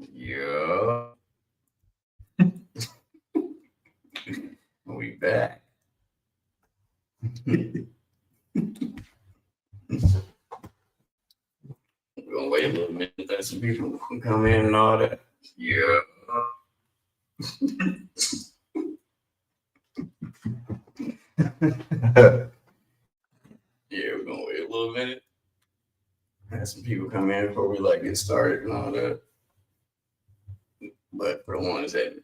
Yeah, we back. We're gonna wait a little minute, let some people come in and all that. Yeah. Yeah, we're gonna wait a little minute. Have some people come in before we like get started and all that. But for the ones that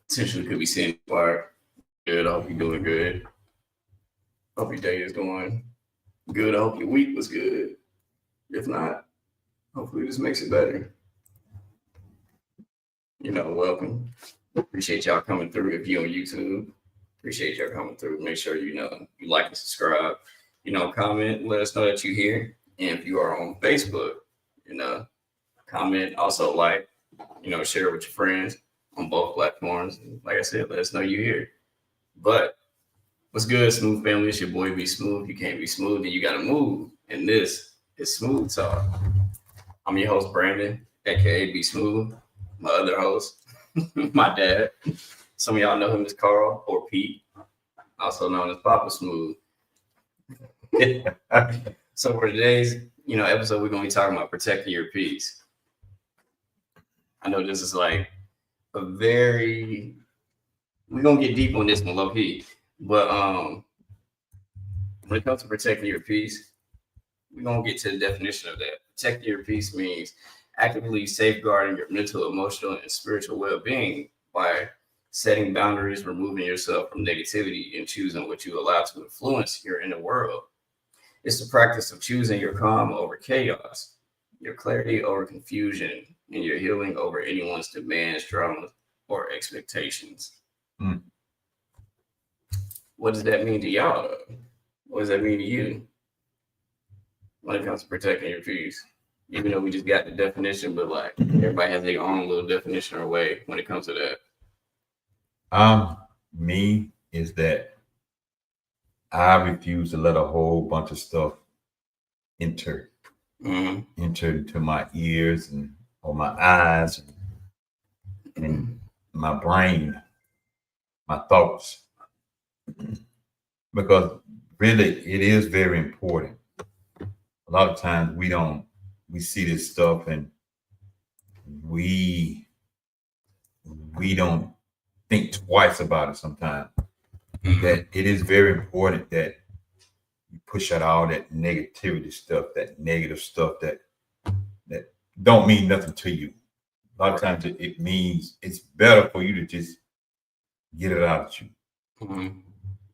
potentially could be seeing fire, good. I hope you're doing good. Hope your day is going good. I hope your week was good. If not, hopefully this makes it better. Welcome. Appreciate y'all coming through. If you're on YouTube, appreciate y'all coming through. Make sure you like and subscribe. Comment, let us know that you're here. And if you are on Facebook, comment, also like, share with your friends on both platforms. Like I said, let us know you're here. But what's good, Smooth family? It's your boy Be Smooth. You can't be smooth, then you gotta move. And this is Smooth Talk. I'm your host, Brandon, aka Be Smooth. My other host, my dad. Some of y'all know him as Carl or Pete, also known as Papa Smooth. So for today's, episode, we're gonna be talking about protecting your peace. I know this is like we're gonna get deep on this one, low key. But when it comes to protecting your peace, we're gonna get to the definition of that. Protecting your peace means actively safeguarding your mental, emotional, and spiritual well-being by setting boundaries, removing yourself from negativity, and choosing what you allow to influence your inner world. It's the practice of choosing your calm over chaos, your clarity over confusion, and your healing over anyone's demands, dramas, or expectations. Mm. What does that mean to y'all? What does that mean to you when it comes to protecting your peace? Even though we just got the definition, but like everybody has their own little definition or way when it comes to that. Me is that I refuse to let a whole bunch of stuff enter into my ears or my eyes and my brain, my thoughts, because really it is very important. A lot of times we see this stuff and we don't think twice about it sometimes. That it is very important that you push out all that negativity stuff, that negative stuff that don't mean nothing to you. A lot of times it means it's better for you to just get it out of you. Mm-hmm.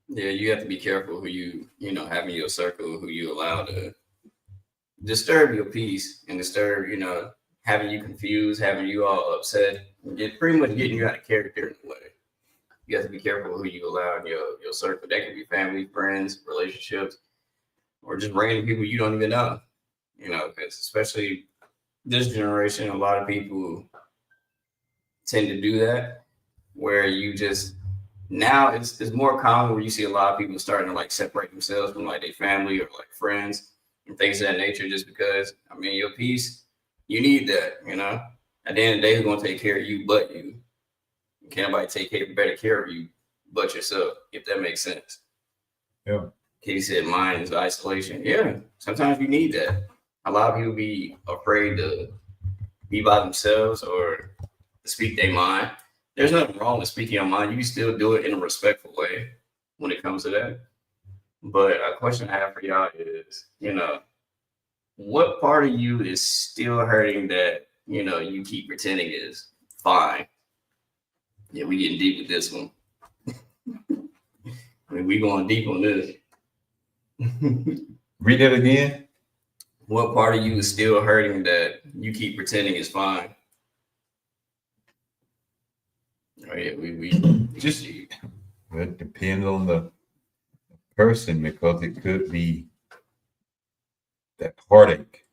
Yeah, you have to be careful who you have in your circle, who you allow to disturb your peace and disturb, having you confused, having you all upset, pretty much getting you out of character in a way. You have to be careful who you allow in your circle. That could be family, friends, relationships, or just random people you don't even know. Because especially this generation, a lot of people tend to do that, where you just now it's more common where you see a lot of people starting to like separate themselves from like their family or like friends and things of that nature, just because your peace, you need that. At the end of the day, who's gonna take care of you but you? Can't nobody take better care of you but yourself, if that makes sense. Yeah. Katie said mine is isolation. Yeah, sometimes you need that. A lot of people be afraid to be by themselves or to speak their mind. There's nothing wrong with speaking your mind. You can still do it in a respectful way when it comes to that. But a question I have for y'all is, what part of you is still hurting that, you keep pretending is fine? Yeah, we getting deep with this one. We going deep on this. Read it again. What part of you is still hurting that you keep pretending is fine? Oh yeah, we just it depends on the person, because it could be that heartache,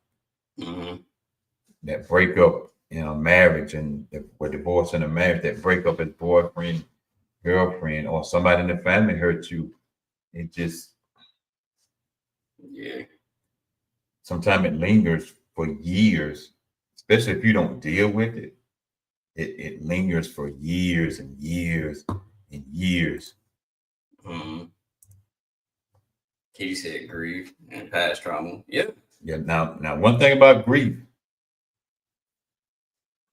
that breakup in a marriage, and with divorce in a marriage, that breakup as boyfriend, girlfriend, or somebody in the family hurt you. It just sometimes it lingers for years, especially if you don't deal with it, it lingers for years and years and years. Mm. Katie said grief and past trauma. Yep. Yeah. Now, one thing about grief,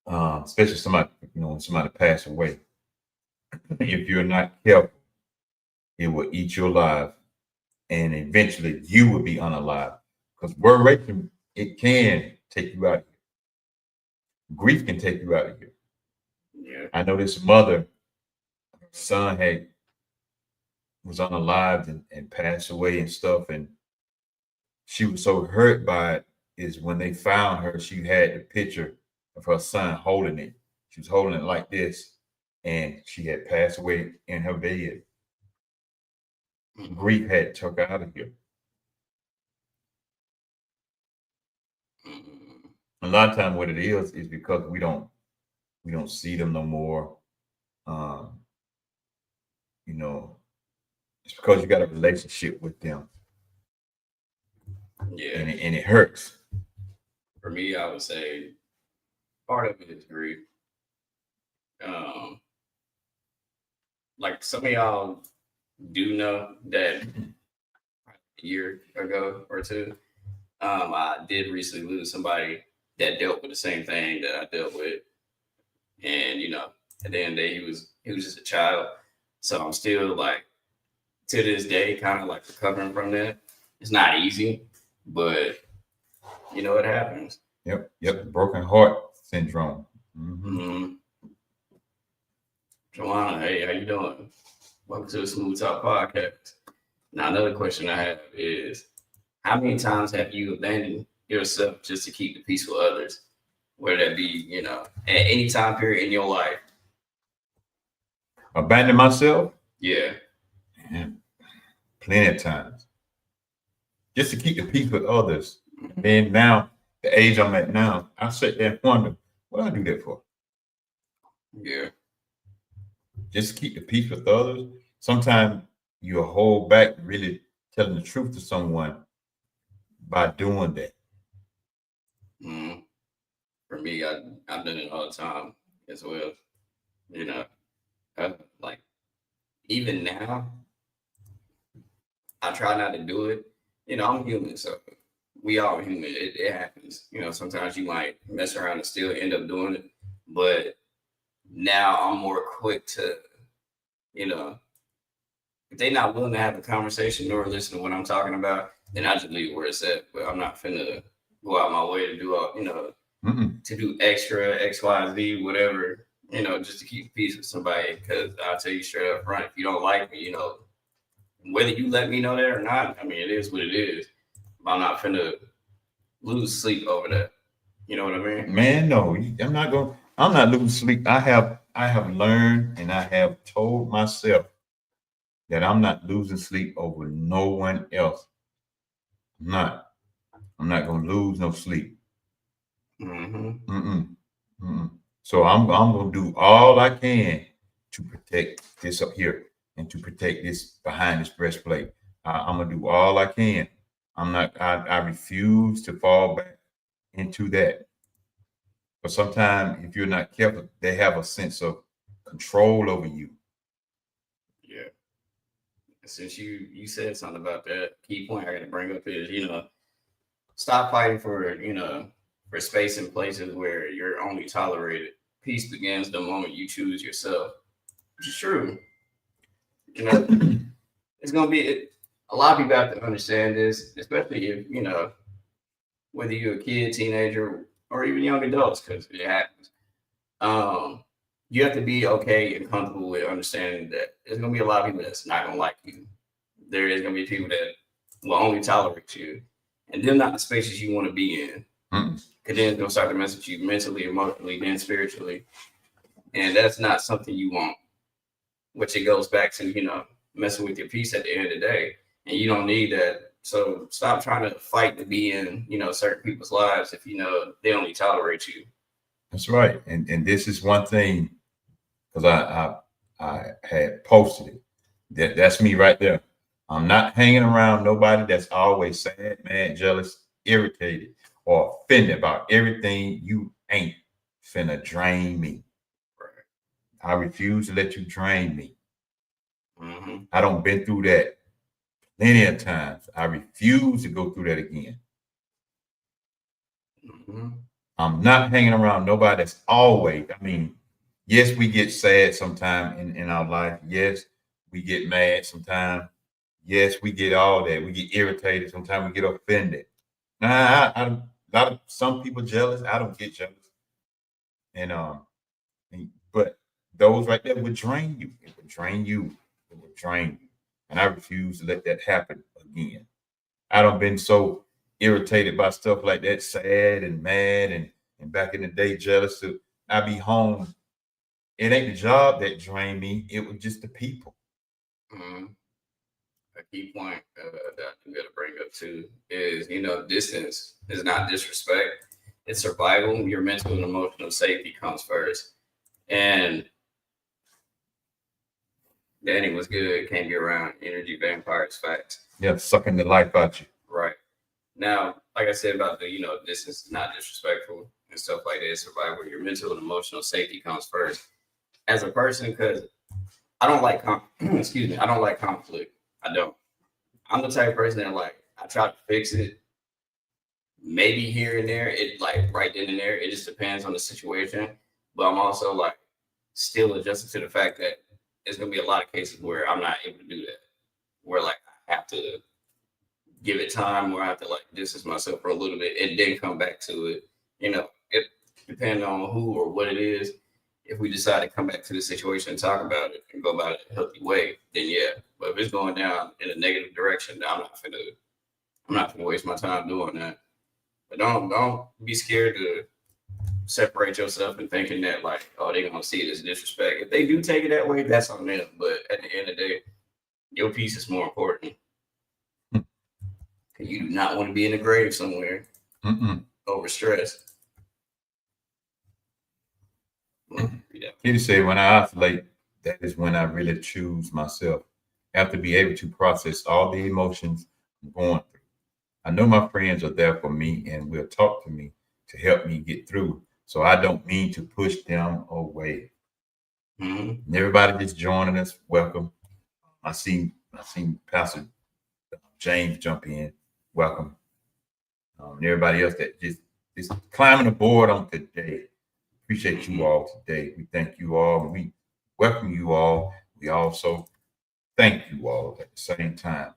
especially somebody, when somebody passed away, if you're not careful, it will eat you alive, and eventually you will be unalive. Because word racing, it can take you out of here. Grief can take you out of here. Yeah. I know this mother, son was unalived and passed away and stuff, and she was so hurt by it. Is when they found her, she had the picture of her son holding it. She was holding it like this, and she had passed away in her bed. Grief had took her out of here. A lot of time, what it is because we don't see them no more. Um, it's because you got a relationship with them, Yeah. and it hurts. For me, I would say part of it is grief. Um, like some of y'all do know that a year ago or two, I did recently lose somebody that dealt with the same thing that I dealt with, and at the end of the day, he was just a child. So I'm still like to this day kind of like recovering from that. It's not easy, but it happens. Yep. Broken heart syndrome. Mm-hmm. Mm-hmm. Joanna, hey, how you doing? Welcome to the Smooth Talk Podcast. Now, another question I have is, how many times have you abandoned yourself just to keep the peace with others? Whether that be, at any time period in your life. Abandon myself? Yeah. Plenty of times. Just to keep the peace with others. And now, the age I'm at now, I sit there and wonder, what do I do that for? Yeah. Just to keep the peace with others. Sometimes you hold back really telling the truth to someone by doing that. Mm-hmm. For me, I've done it all the time as well. Like even now, I try not to do it. I'm human, so we all human. It happens. Sometimes you might mess around and still end up doing it. But now I'm more quick to, if they're not willing to have a conversation nor listen to what I'm talking about, then I just leave it where it's at. But I'm not finna go out my way to do all, to do extra X, Y, Z, whatever, just to keep peace with somebody. Because I'll tell you straight up front, if you don't like me, whether you let me know that or not, I mean, it is what it is. I'm not finna lose sleep over that. You know what I mean? Man, no, I'm not losing sleep. I have learned and I have told myself that I'm not losing sleep over no one else. I'm not gonna lose no sleep. Mm-hmm. Mm-mm. Mm-mm. So I'm gonna do all I can to protect this up here and to protect this behind this breastplate. I'm gonna do all I can. I refuse to fall back into that. But sometimes if you're not careful, they have a sense of control over you. Yeah. Since you said something about that, key point I got to bring up is stop fighting for space in places where you're only tolerated. Peace begins the moment you choose yourself, which is true. It's gonna be a lot of people have to understand this, especially if whether you're a kid, teenager, or even young adults, because it happens. Um, you have to be okay and comfortable with understanding that there's gonna be a lot of people that's not gonna like you. There is gonna be people that will only tolerate you, and they're not the spaces you want to be in. Because then they'll start to mess with you mentally, emotionally, then spiritually, and that's not something you want. Which it goes back to messing with your peace at the end of the day, and you don't need that. So stop trying to fight to be in certain people's lives if they only tolerate you. That's right. And this is one thing, because I had posted it. That's me right there. I'm not hanging around nobody that's always sad, mad, jealous, irritated, or offended about everything you ain't finna drain me. Right. I refuse to let you drain me. Mm-hmm. I don't been through that plenty of times. I refuse to go through that again. Mm-hmm. I'm not hanging around nobody that's always, I mean, yes, we get sad sometime in our life. Yes, we get mad sometime. Yes, we get all that. We get irritated. Sometimes we get offended. Now, I a lot of some people jealous. I don't get jealous. And but those right there would drain you. It would drain you. It would drain you. And I refuse to let that happen again. I don't been so irritated by stuff like that, sad and mad and back in the day jealous. So I be home. It ain't the job that drained me. It was just the people. Mm-hmm. A key point that I'm gonna bring up too is, distance is not disrespect; it's survival. Your mental and emotional safety comes first. And Danny was good. Can't be around energy vampires. Facts. Yeah, sucking the life out you. Right. Now, like I said about distance is not disrespectful and stuff like that. Survival. Your mental and emotional safety comes first. As a person, because I don't like excuse me, I don't like conflict. I don't. I'm the type of person that like I try to fix it. Maybe here and there, it like right then and there. It just depends on the situation. But I'm also like still adjusted to the fact that there's gonna be a lot of cases where I'm not able to do that. Where like I have to give it time, where I have to like distance myself for a little bit and then come back to it. It depending on who or what it is. If we decide to come back to the situation and talk about it and go about it in a healthy way, then yeah. But if it's going down in a negative direction, I'm not gonna waste my time doing that. But don't be scared to separate yourself and thinking that like, oh, they're gonna see it as disrespect. If they do take it that way, that's on them. But at the end of the day, your peace is more important. Cause you do not want to be in the grave somewhere over stress. He say when I isolate, that is when I really choose myself. I have to be able to process all the emotions I'm going through. I know my friends are there for me and will talk to me to help me get through. So I don't mean to push them away. Mm-hmm. And everybody just joining us, welcome. I seen Pastor James jump in, welcome. And everybody else that just climbing aboard on today. Appreciate you all today. We thank you all. We welcome you all. We also thank you all at the same time.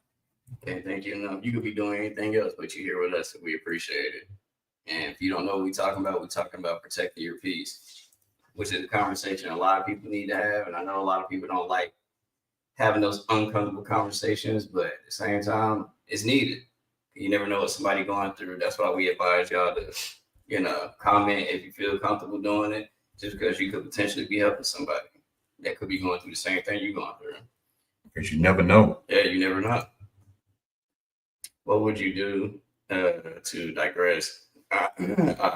Okay, thank you enough. You could be doing anything else, but you're here with us, and we appreciate it. And if you don't know what we're talking about protecting your peace, which is a conversation a lot of people need to have. And I know a lot of people don't like having those uncomfortable conversations, but at the same time, it's needed. You never know what somebody going through. That's why we advise y'all to, comment if you feel comfortable doing it, just because you could potentially be helping somebody that could be going through the same thing you're going through. Because you never know. Yeah, you never know. What would you do to digress? I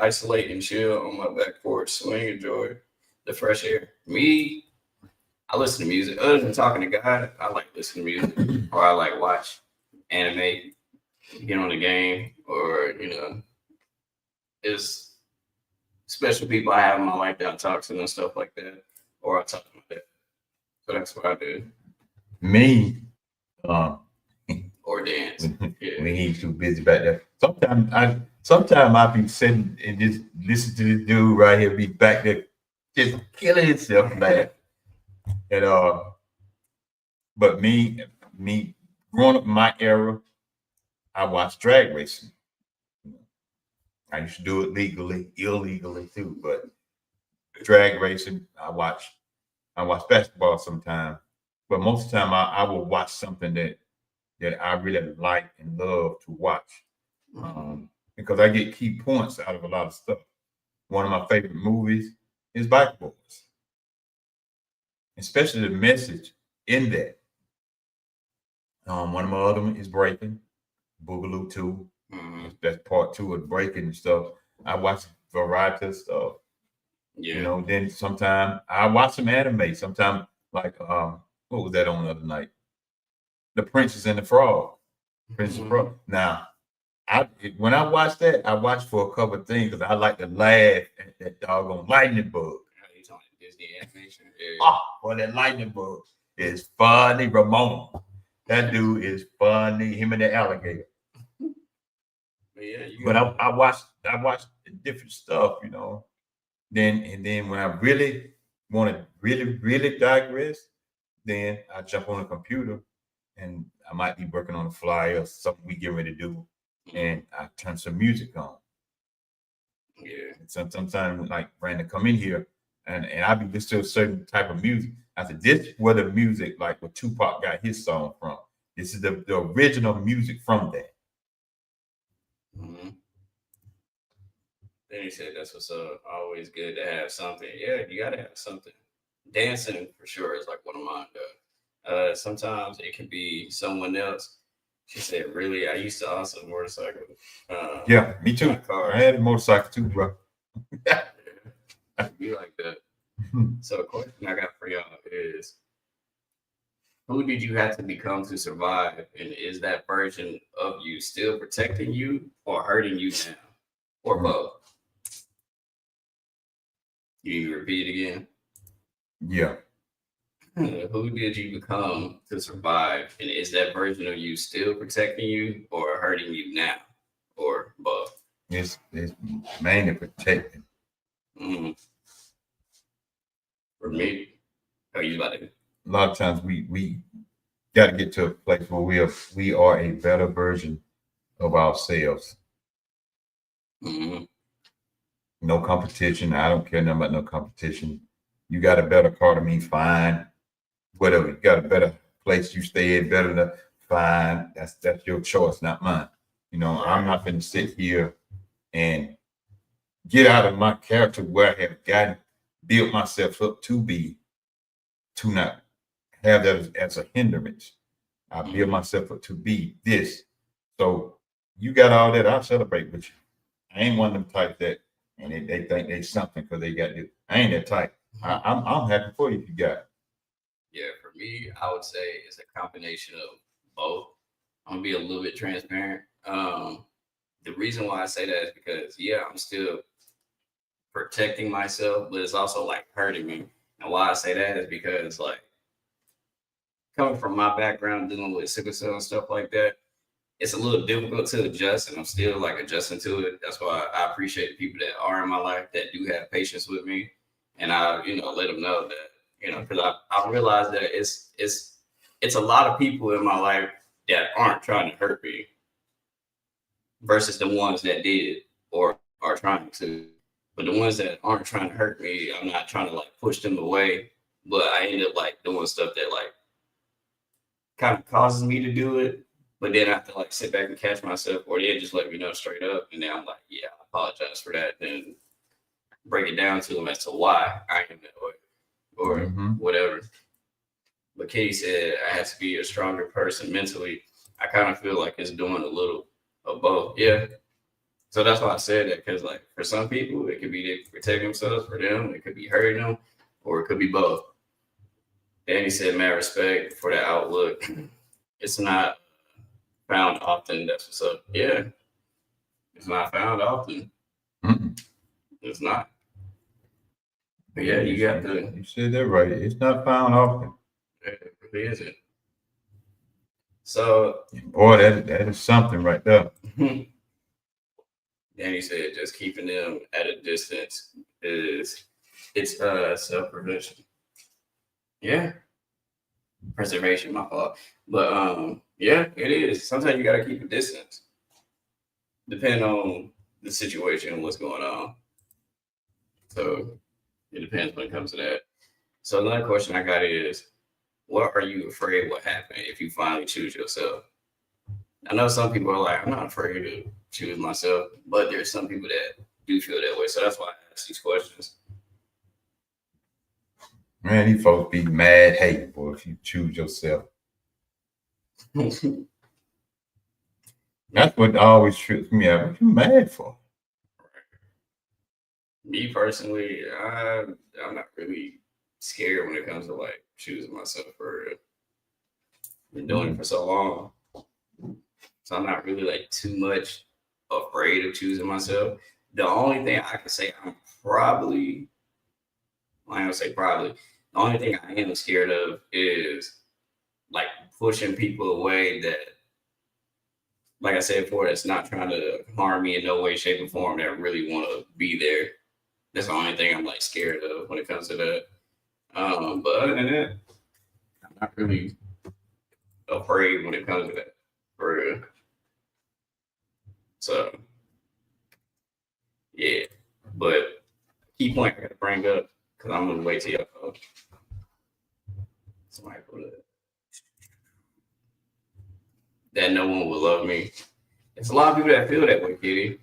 isolate and chill on my back porch, swing, enjoy the fresh air. Me, I listen to music. Other than talking to God, I like listening to music, or I like watch anime, get on the game, or it's special people I have in my life that I talk to and stuff like that, or I talk to my dad. So that's what I do. Me, Or dance. Yeah. when he's too busy back there. Sometimes I be sitting and just listen to this dude right here be back there just killing himself, man. And but me growing up in my era, I watched drag racing. I used to do it legally, illegally too, but drag racing, I watch basketball sometimes. But most of the time I will watch something that I really like and love to watch. Because I get key points out of a lot of stuff. One of my favorite movies is Bike Boys, especially the message in that. One of my other one is Breaking, Boogaloo 2. That's part 2 of Breaking and stuff. I watch a variety of stuff. Yeah. Then sometimes I watch some anime. Sometimes like what was that on the other night? The Princess and the Frog. Princess and Frog. Now, when I watch that, I watch for a couple of things because I like to laugh at that doggone lightning bug. You talking Disney animation? Yeah. Oh, well, that lightning bug is funny, Ramon. That dude is funny. Him and the alligator. But yeah, you But got I watch different stuff, you know. Then when I really want to really digress, then I jump on the computer and I might be working on a flyer or something we get ready to do, and I turn some music on. Yeah. And sometimes like Brandon come in here and I be listening to a certain type of music. I said, this is where the music, like where Tupac got his song from. This is the original music from that. Mm-hmm. Then he said that's what's always good to have something. Yeah, you gotta have something. Dancing for sure is like one of mine though. Sometimes it can be someone else. She said, really, I used to also motorcycle. Yeah, me too. Car. I had a motorcycle too, bro. Yeah, be like that. So the question I got for y'all is, who did you have to become to survive? And is that version of you still protecting you or hurting you now? Or both? You repeat it again? Yeah. Who did you become to survive? And is that version of you still protecting you or hurting you now? Or both? It's mainly protecting. Mm. For me, are you about to? A lot of times we got to get to a place where we are a better version of ourselves. Mm-hmm. No competition. I don't care nothing about no competition. You got a better car than me, fine. Whatever. You got a better place you stay in, better than fine. That's your choice, not mine. You know, I'm not going to sit here and get out of my character where I have gotten built myself up to be, to not have that as a hindrance. I build myself up to be this. So you got all that, I'll celebrate with you. I ain't one of them types that and they think they something because they got this. I ain't that type. I'm happy for you if you got it. Yeah, for me, I would say it's a combination of both. I'm gonna be a little bit transparent. The reason why I say that is because yeah, I'm still protecting myself, but it's also like hurting me. And why I say that is because like coming from my background dealing with sickle cell and stuff like that, it's a little difficult to adjust, and I'm still like adjusting to it. That's why I appreciate the people that are in my life that do have patience with me, and I, let them know that, because I realize that it's a lot of people in my life that aren't trying to hurt me versus the ones that did or are trying to. But the ones that aren't trying to hurt me, I'm not trying to like push them away, but I end up like doing stuff that like kind of causes me to do it. But then I have to like sit back and catch myself, or they just let me know straight up, and then I'm like, yeah, I apologize for that, and break it down to them as to why I am that way, or whatever. But Katie said I have to be a stronger person mentally. I kind of feel like it's doing a little of both. Yeah. So that's why I said that, because like for some people, it could be they protect themselves. For them, it could be hurting them, or it could be both. Danny said, "Mad respect for the outlook. It's not found often. That's what's up. Yeah, it's not found often. It's not. But yeah, you got to. You said that right. It's not found often. It really isn't. So, boy, that is something right there. Danny said, just keeping them at a distance it's self prevention. Yeah, preservation. My fault. But yeah, it is. Sometimes you got to keep a distance, depending on the situation and what's going on. So it depends when it comes to that. So another question I got is, what are you afraid will happen if you finally choose yourself? I know some people are like, I'm not afraid to choose myself, but there's some people that do feel that way. So that's why I ask these questions. Man, these folks be mad hateful if you choose yourself. That's what always trips me out. What you mad for? Me personally, I'm not really scared when it comes to like choosing myself for real. Been doing it for so long. So I'm not really like too much afraid of choosing myself. The only thing I can say I'm probably, I don't say probably, the only thing I am scared of is like pushing people away that, like I said before, that's not trying to harm me in no way, shape, or form, that really want to be there. That's the only thing I'm like scared of when it comes to that. But other than that, I'm not really afraid when it comes to that. For real. So yeah. But key point I gotta bring up, because I'm gonna wait till y'all somebody put it that no one will love me. It's a lot of people that feel that way, Kitty.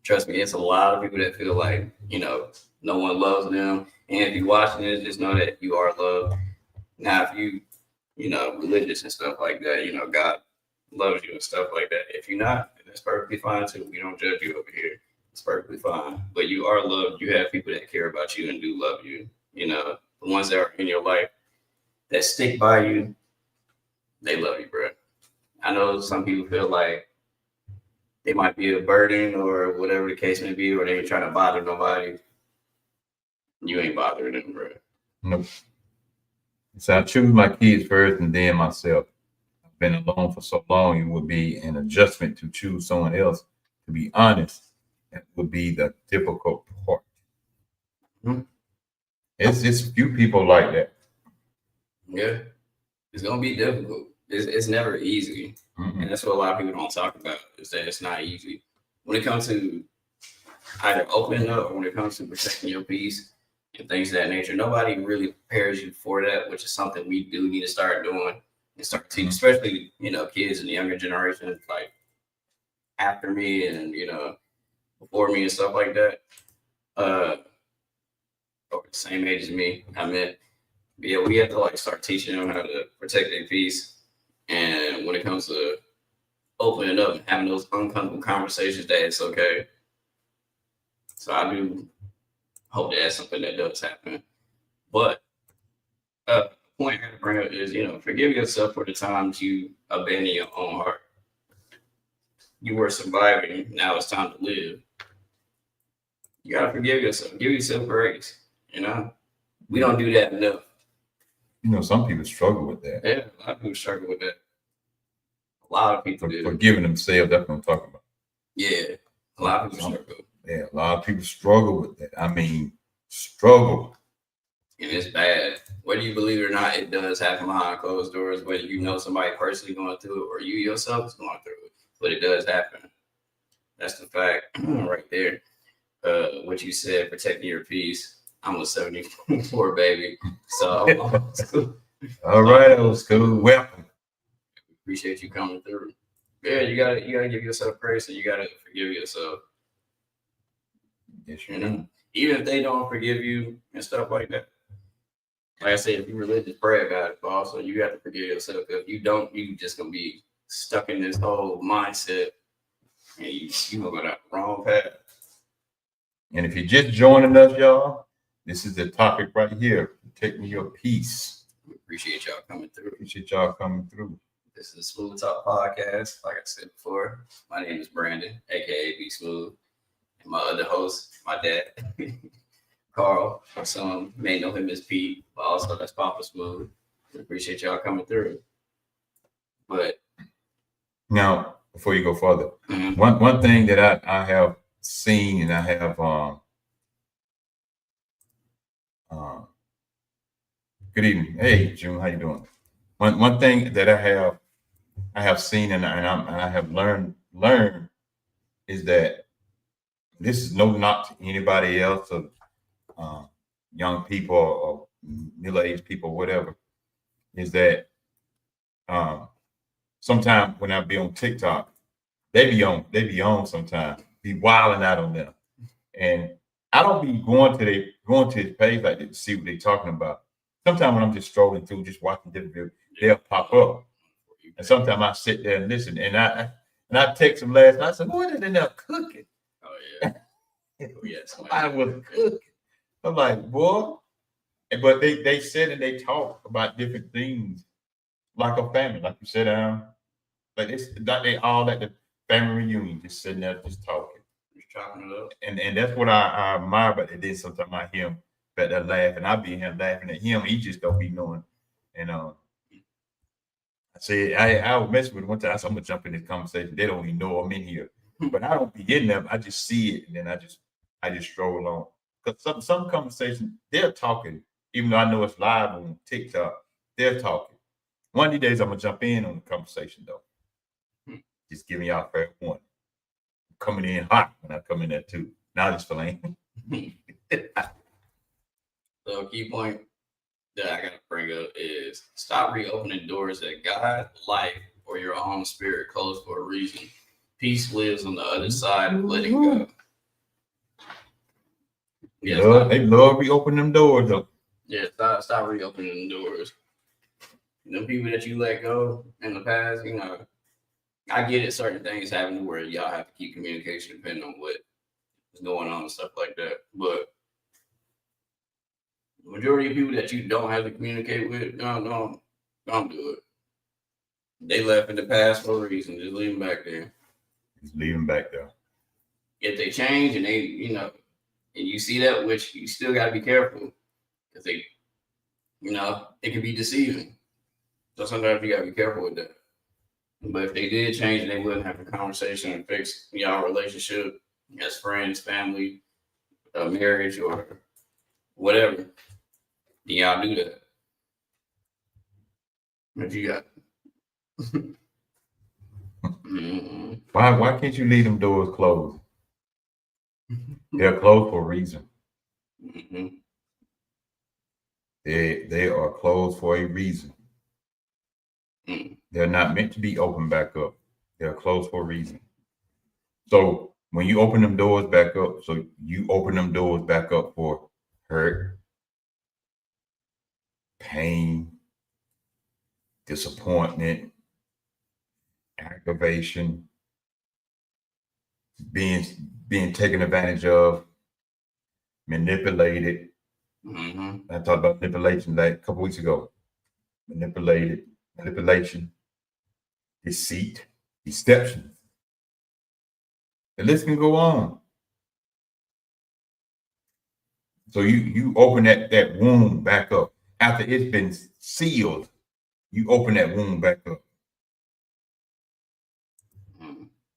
Trust me, it's a lot of people that feel like, no one loves them. And if you're watching this, just know that you are loved. Now, if you religious and stuff like that, God loves you and stuff like that. If you're not, that's perfectly fine too. We don't judge you over here. It's perfectly fine. But you are loved. You have people that care about you and do love you. The ones that are in your life that stick by you, they love you, bro. I know some people feel like they might be a burden or whatever the case may be, or they ain't trying to bother nobody. You ain't bothering them, bro. Nope. So I choose my kids first and then myself. I've been alone for so long, it would be an adjustment to choose someone else. To be honest, it would be the difficult part. Mm-hmm. It's few people like that. Yeah, it's gonna be difficult. It's never easy, and that's what a lot of people don't talk about, is that it's not easy when it comes to either opening up or when it comes to protecting your peace and things of that nature. Nobody really prepares you for that, which is something we do need to start doing and start teaching, especially kids in the younger generation, like after me and before me and stuff like that. Or the same age as me. I mean, yeah, we have to like start teaching them how to protect their peace. And when it comes to opening up and having those uncomfortable conversations, that it's okay. So I do hope that that's something that does happen. But the point I have to bring up is, forgive yourself for the times you abandoned your own heart. You were surviving. Now it's time to live. You gotta forgive yourself. Give yourself grace. We don't do that enough. Some people struggle with that. Yeah, a lot of people struggle with that. A lot of people do. Forgiving themselves, that's what I'm talking about. Yeah, a lot of people struggle. Yeah, a lot of people struggle with that. I mean, struggle. And it's bad. Whether you believe it or not, it does happen behind closed doors, whether you know somebody personally going through it or you yourself is going through it. But it does happen. That's the fact right there. What you said, protecting your peace. I'm a 74 baby. So I'm old school. All right, old school. Welcome. Appreciate you coming through. Yeah, you gotta give yourself grace and you gotta forgive yourself. Yes, Even if they don't forgive you and stuff like that. Like I said, if you're religious, pray about it, but also you have to forgive yourself. If you don't, you just gonna be stuck in this whole mindset and you gonna go down the wrong path. And if you're just joining us, y'all, this is the topic right here, protecting your peace. We appreciate y'all coming through. This is the Smooth Talk Podcast. Like I said before, my name is Brandon, aka Be Smooth. And my other host, my dad, Carl. Some may know him as Pete, but also that's Papa Smooth. We appreciate y'all coming through. But now, before you go further, one thing that I have seen and I have good evening. Hey, June, how you doing? One thing that I have seen and I have learned is that this is no knock to anybody else or young people or middle-aged people, whatever, is that sometimes when I be on TikTok, they be on sometimes, be wilding out on them. And I don't be going to his page like that to see what they're talking about. Sometimes when I'm just strolling through, just watching different videos, they'll pop up. And sometimes I sit there and listen. And I text them last night. I said, "What is in there cooking?" Oh yeah. Oh yeah. Somebody was cooking. I'm like, boy. But they sit and they talk about different things like a family, like you sit down. Like it's like they all at family reunion, just sitting there, just talking. Just chopping it up. And that's what I admire about it. Then sometimes I hear him back there laughing. I be here laughing at him. He just don't be knowing. And I said, I was messing with him one time. I said, I'm gonna jump in this conversation. They don't even know I'm in here. But I don't be in them. I just see it, and then I just stroll on. Because some conversations, they're talking, even though I know it's live on TikTok, they're talking. One of these days I'm gonna jump in on the conversation though. Just giving y'all fair one. Coming in hot when I come in there too. Now just feeling. So a key point that I gotta bring up is stop reopening doors that God, life, or your own spirit closed for a reason. Peace lives on the other side of letting go. Yeah, They love reopening them doors though. Yeah, stop reopening the doors. The people that you let go in the past, I get it. Certain things happen where y'all have to keep communication depending on what is going on and stuff like that. But the majority of people that you don't have to communicate with, don't do it. They left in the past for a reason. Just leave them back there. Just leave them back there. If they change and they, and you see that, which you still got to be careful because they, it can be deceiving. So sometimes you got to be careful with that. But if they did change and they wouldn't have a conversation and fix y'all relationship as friends, family, marriage, or whatever, then y'all do that. What you got? Why can't you leave them doors closed? They're closed for a reason. Mm-hmm. They are closed for a reason. They're not meant to be opened back up. They're closed for a reason. So when you open them doors back up, so you open them doors back up for hurt, pain, disappointment, aggravation, being taken advantage of, manipulated. Mm-hmm. I talked about manipulation like a couple weeks ago. Manipulation, deceit, deception. The list can go on. So you open that wound back up. After it's been sealed, you open that wound back up.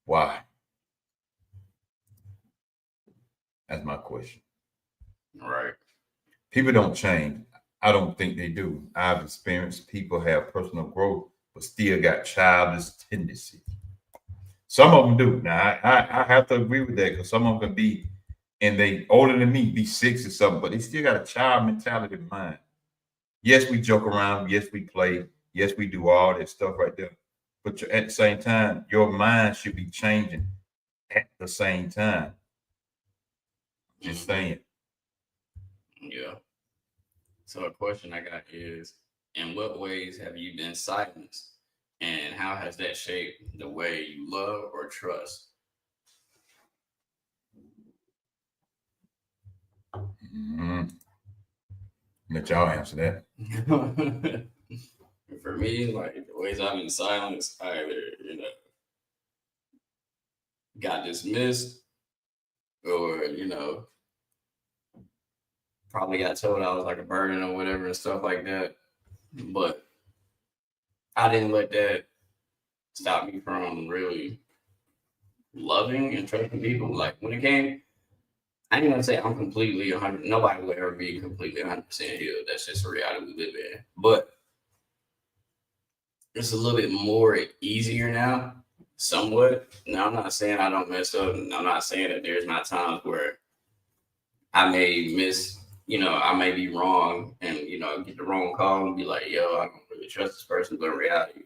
Why? That's my question. Right. People don't change. I don't think they do. I've experienced people have personal growth, but still got childish tendencies. Some of them do. Now, I have to agree with that because some of them can be, and they older than me, be 6 or something, but they still got a child mentality in mind. Yes, we joke around. Yes, we play. Yes, we do all that stuff right there. But at the same time, your mind should be changing at the same time. Just saying. Yeah. So a question I got is, in what ways have you been silenced? And how has that shaped the way you love or trust? Let y'all answer that. For me, like the ways I've been silenced, I either, got dismissed or, probably got told I was like a burden or whatever and stuff like that. But I didn't let that stop me from really loving and trusting people. Like when it came, I ain't gonna say I'm completely 100. Nobody will ever be completely 100% healed. That's just the reality we live in. But it's a little bit more easier now, somewhat. Now I'm not saying I don't mess up. And I'm not saying that there's not times where I may miss. I may be wrong and get the wrong call and be like, yo, I don't really trust this person. But in reality,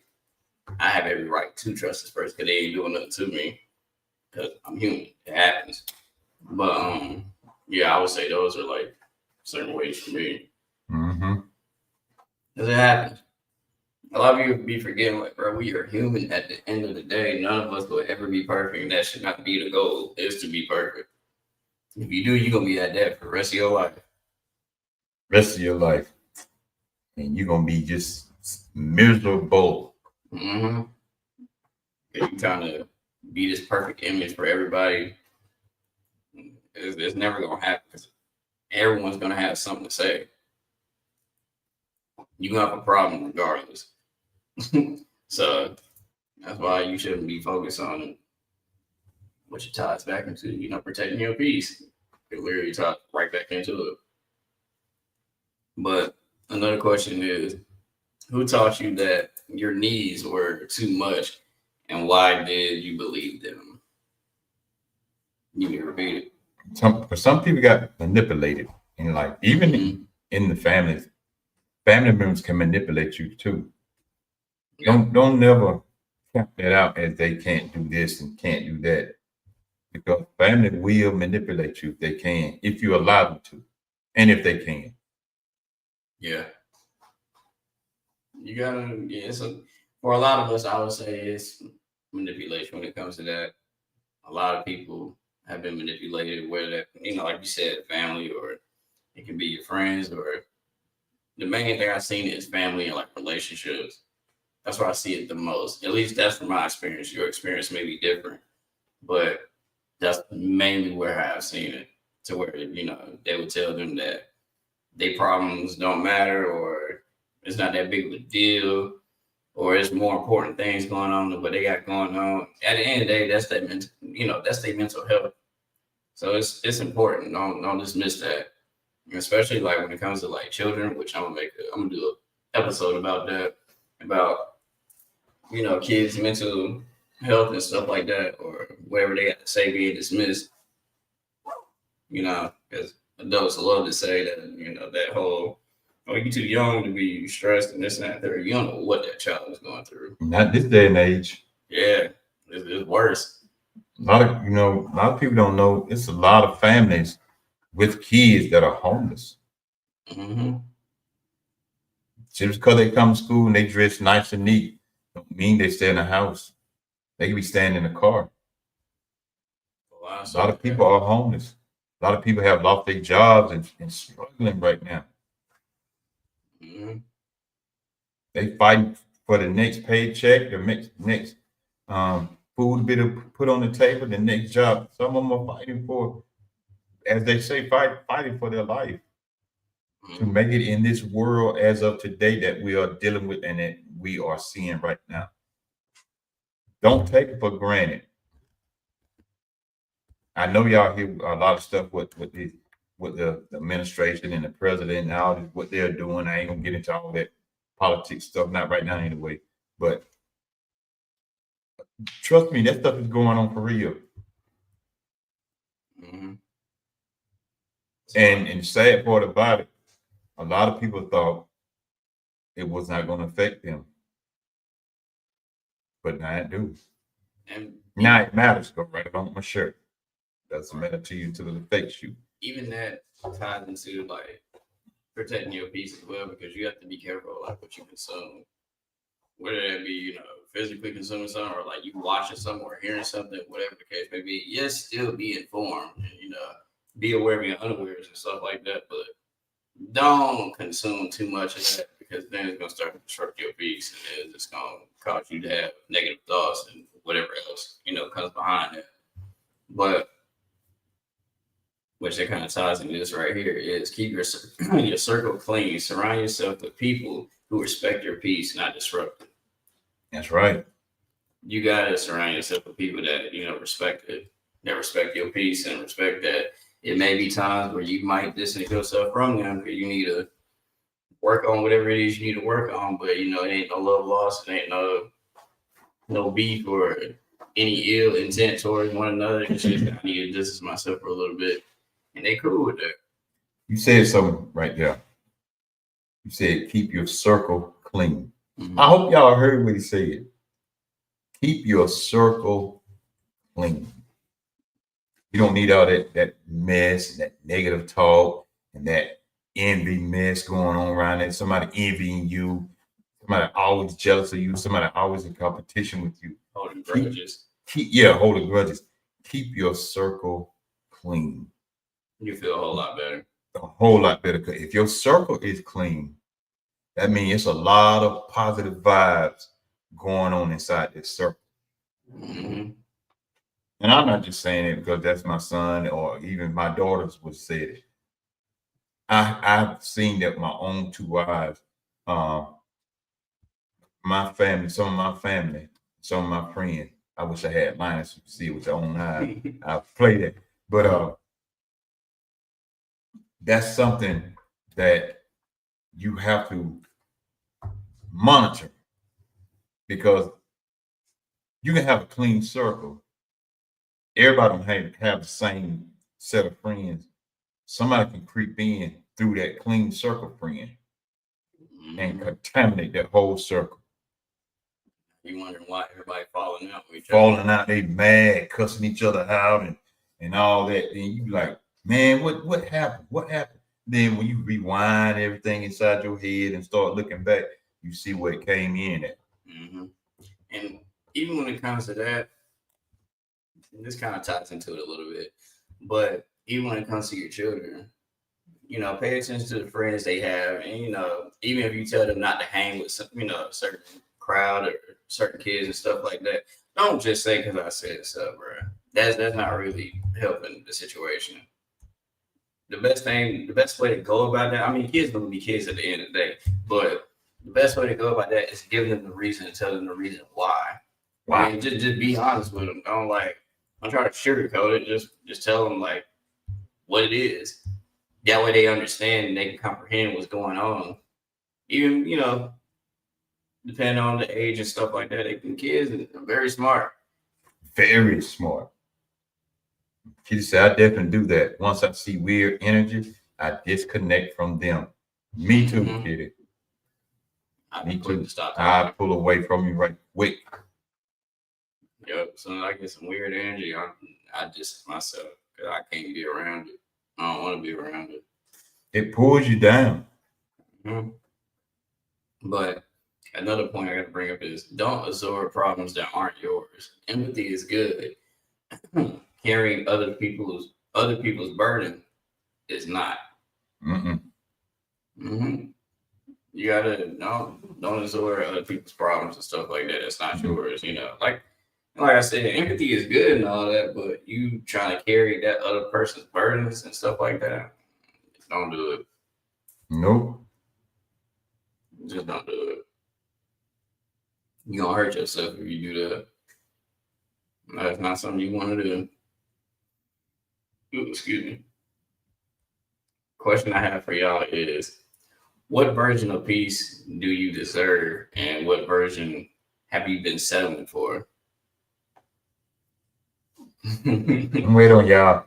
I have every right to trust this person because they ain't doing nothing to me. Because I'm human. It happens. But yeah, I would say those are like certain ways for me. Mm-hmm. Because it happens. A lot of you be forgetting, like, bro, we are human at the end of the day. None of us will ever be perfect. And that should not be the goal, is to be perfect. If you do, you're going to be at that for the rest of your life. Rest of your life. And you're going to be just miserable. Mm-hmm. You kind of be this perfect image for everybody, it's never gonna happen because everyone's gonna have something to say. You gonna have a problem regardless. So that's why you shouldn't be focused on what your ties back into, protecting your peace. It literally ties right back into it. But another question is, who taught you that your needs were too much, and why did you believe them? You can repeat it. Some people got manipulated in life, even Mhm. in the families. Family members can manipulate you too. Yeah. Don't never count that out as they can't do this and can't do that, because family will manipulate you if they can, if you allow them to, and if they can. Yeah. You gotta, yeah. So for a lot of us, I would say it's manipulation when it comes to that. A lot of people have been manipulated, whether like you said, family, or it can be your friends, or the main thing I've seen is family and like relationships. That's where I see it the most. At least that's from my experience. Your experience may be different, but that's mainly where I've seen it. To where they would tell them that their problems don't matter, or it's not that big of a deal, or it's more important things going on than what they got going on. At the end of the day, that's that's their mental health. So it's important. Don't dismiss that, especially like when it comes to like children, which I'm gonna do an episode about that, about kids' mental health and stuff like that, or whatever they got to say being dismissed. Because adults love to say that that whole, oh, you too young to be stressed and this and that. Third, you don't know what that child is going through. Not this day and age. Yeah, it's worse. A lot of people don't know. It's a lot of families with kids that are homeless. Mm-hmm. Just because they come to school and they dress nice and neat, don't mean they stay in the house. They could be staying in the car. A lot of people are homeless. A lot of people have lost their jobs and struggling right now. Mm-hmm. They fighting for the next paycheck, the next food bit to put on the table, the next job. Some of them are fighting for, as they say, fighting for their life to Mm-hmm. make it in this world as of today that we are dealing with and that we are seeing right now. Don't take it for granted. I know y'all hear a lot of stuff with the administration and the president and all this, what they're doing. I ain't gonna get into all that politics stuff, not right now anyway. But trust me, that stuff is going on for real. Mm-hmm. And the sad part about it, a lot of people thought it was not going to affect them, but now it do. And Now it matters. Go right on my shirt. Doesn't matter to you until it affects you. even that ties into like protecting your peace as well, because you have to be careful like what you consume, whether that be physically consuming something, or like you watching something or hearing something, whatever the case may be. Yes, still be informed and be aware of your unawares and stuff like that, but don't consume too much of that, because then it's gonna start to disrupt your peace, and it's gonna cause you to have negative thoughts and whatever else comes behind it. But which it kind of ties into this right here is keep your your circle clean. Surround yourself with people who respect your peace, not disrupt it. That's right. You gotta surround yourself with people that respect it, that respect your peace, and respect that it may be times where you might distance yourself from them because you need to work on whatever it is you need to work on. But it ain't no love lost, it ain't no beef or any ill intent towards one another. It's just I need to distance myself for a little bit, and they cool with that. You said something right there. You said keep your circle clean. Mm-hmm. I hope y'all heard what he said. Keep your circle clean. You don't need all that mess, that negative talk, and that envy mess going on around it. Somebody envying you, somebody always jealous of you, somebody always in competition with you. Holding grudges. Holding grudges. Keep your circle clean. You feel a whole lot better. A whole lot better. Because if your circle is clean, that means it's a lot of positive vibes going on inside this circle. Mm-hmm. And I'm not just saying it because that's my son or even my daughters would say it. I've seen that with my own two eyes. Uh, my family, some of my family, some of my friends. I wish I had mine so you could see it with your own eyes. I play that. But that's something that you have to monitor because you can have a clean circle. Everybody don't have the same set of friends. Somebody can creep in through that clean circle friend and contaminate that whole circle. You wondering why everybody falling out with each other? Falling out, they mad, cussing each other out, and all that. Then you be like, man, what happened? What happened? Then when you rewind everything inside your head and start looking back, you see where it came in at. Mm-hmm. And even when it comes to that, this kind of ties into it a little bit. But even when it comes to your children, you know, pay attention to the friends they have, and you know, even if you tell them not to hang with some, you know, a certain crowd or certain kids and stuff like that, don't just say because I said so, bro. That's not really helping the situation. The best way to go about that, I mean, kids gonna be kids at the end of the day, but the best way to go about that is give them the reason and tell them the reason why. Why? I mean, just be honest with them. Don't try to sugarcoat it. Just tell them like what it is. That way they understand and they can comprehend what's going on. Even, you know, depending on the age and stuff like that, kids are very smart. Very smart. She said, I definitely do that. Once I see weird energy, I disconnect from them. Me too, kitty. Me too. I pull away from you right quick. Yep. So I get some weird energy. I distance myself because I can't be around it. I don't want to be around it. It pulls you down. Mm-hmm. But another point I got to bring up is don't absorb problems that aren't yours. Empathy is good. Carrying other people's burden is not. Mm-hmm. You gotta don't absorb other people's problems and stuff like that. It's not yours. You know, like I said, empathy is good and all that, but you trying to carry that other person's burdens and stuff like that, don't do it. Nope. Just don't do it. You're gonna hurt yourself if you do that. That's not something you want to do. Ooh, excuse me. Question I have for y'all is, what version of peace do you deserve, and what version have you been settling for? Wait on y'all.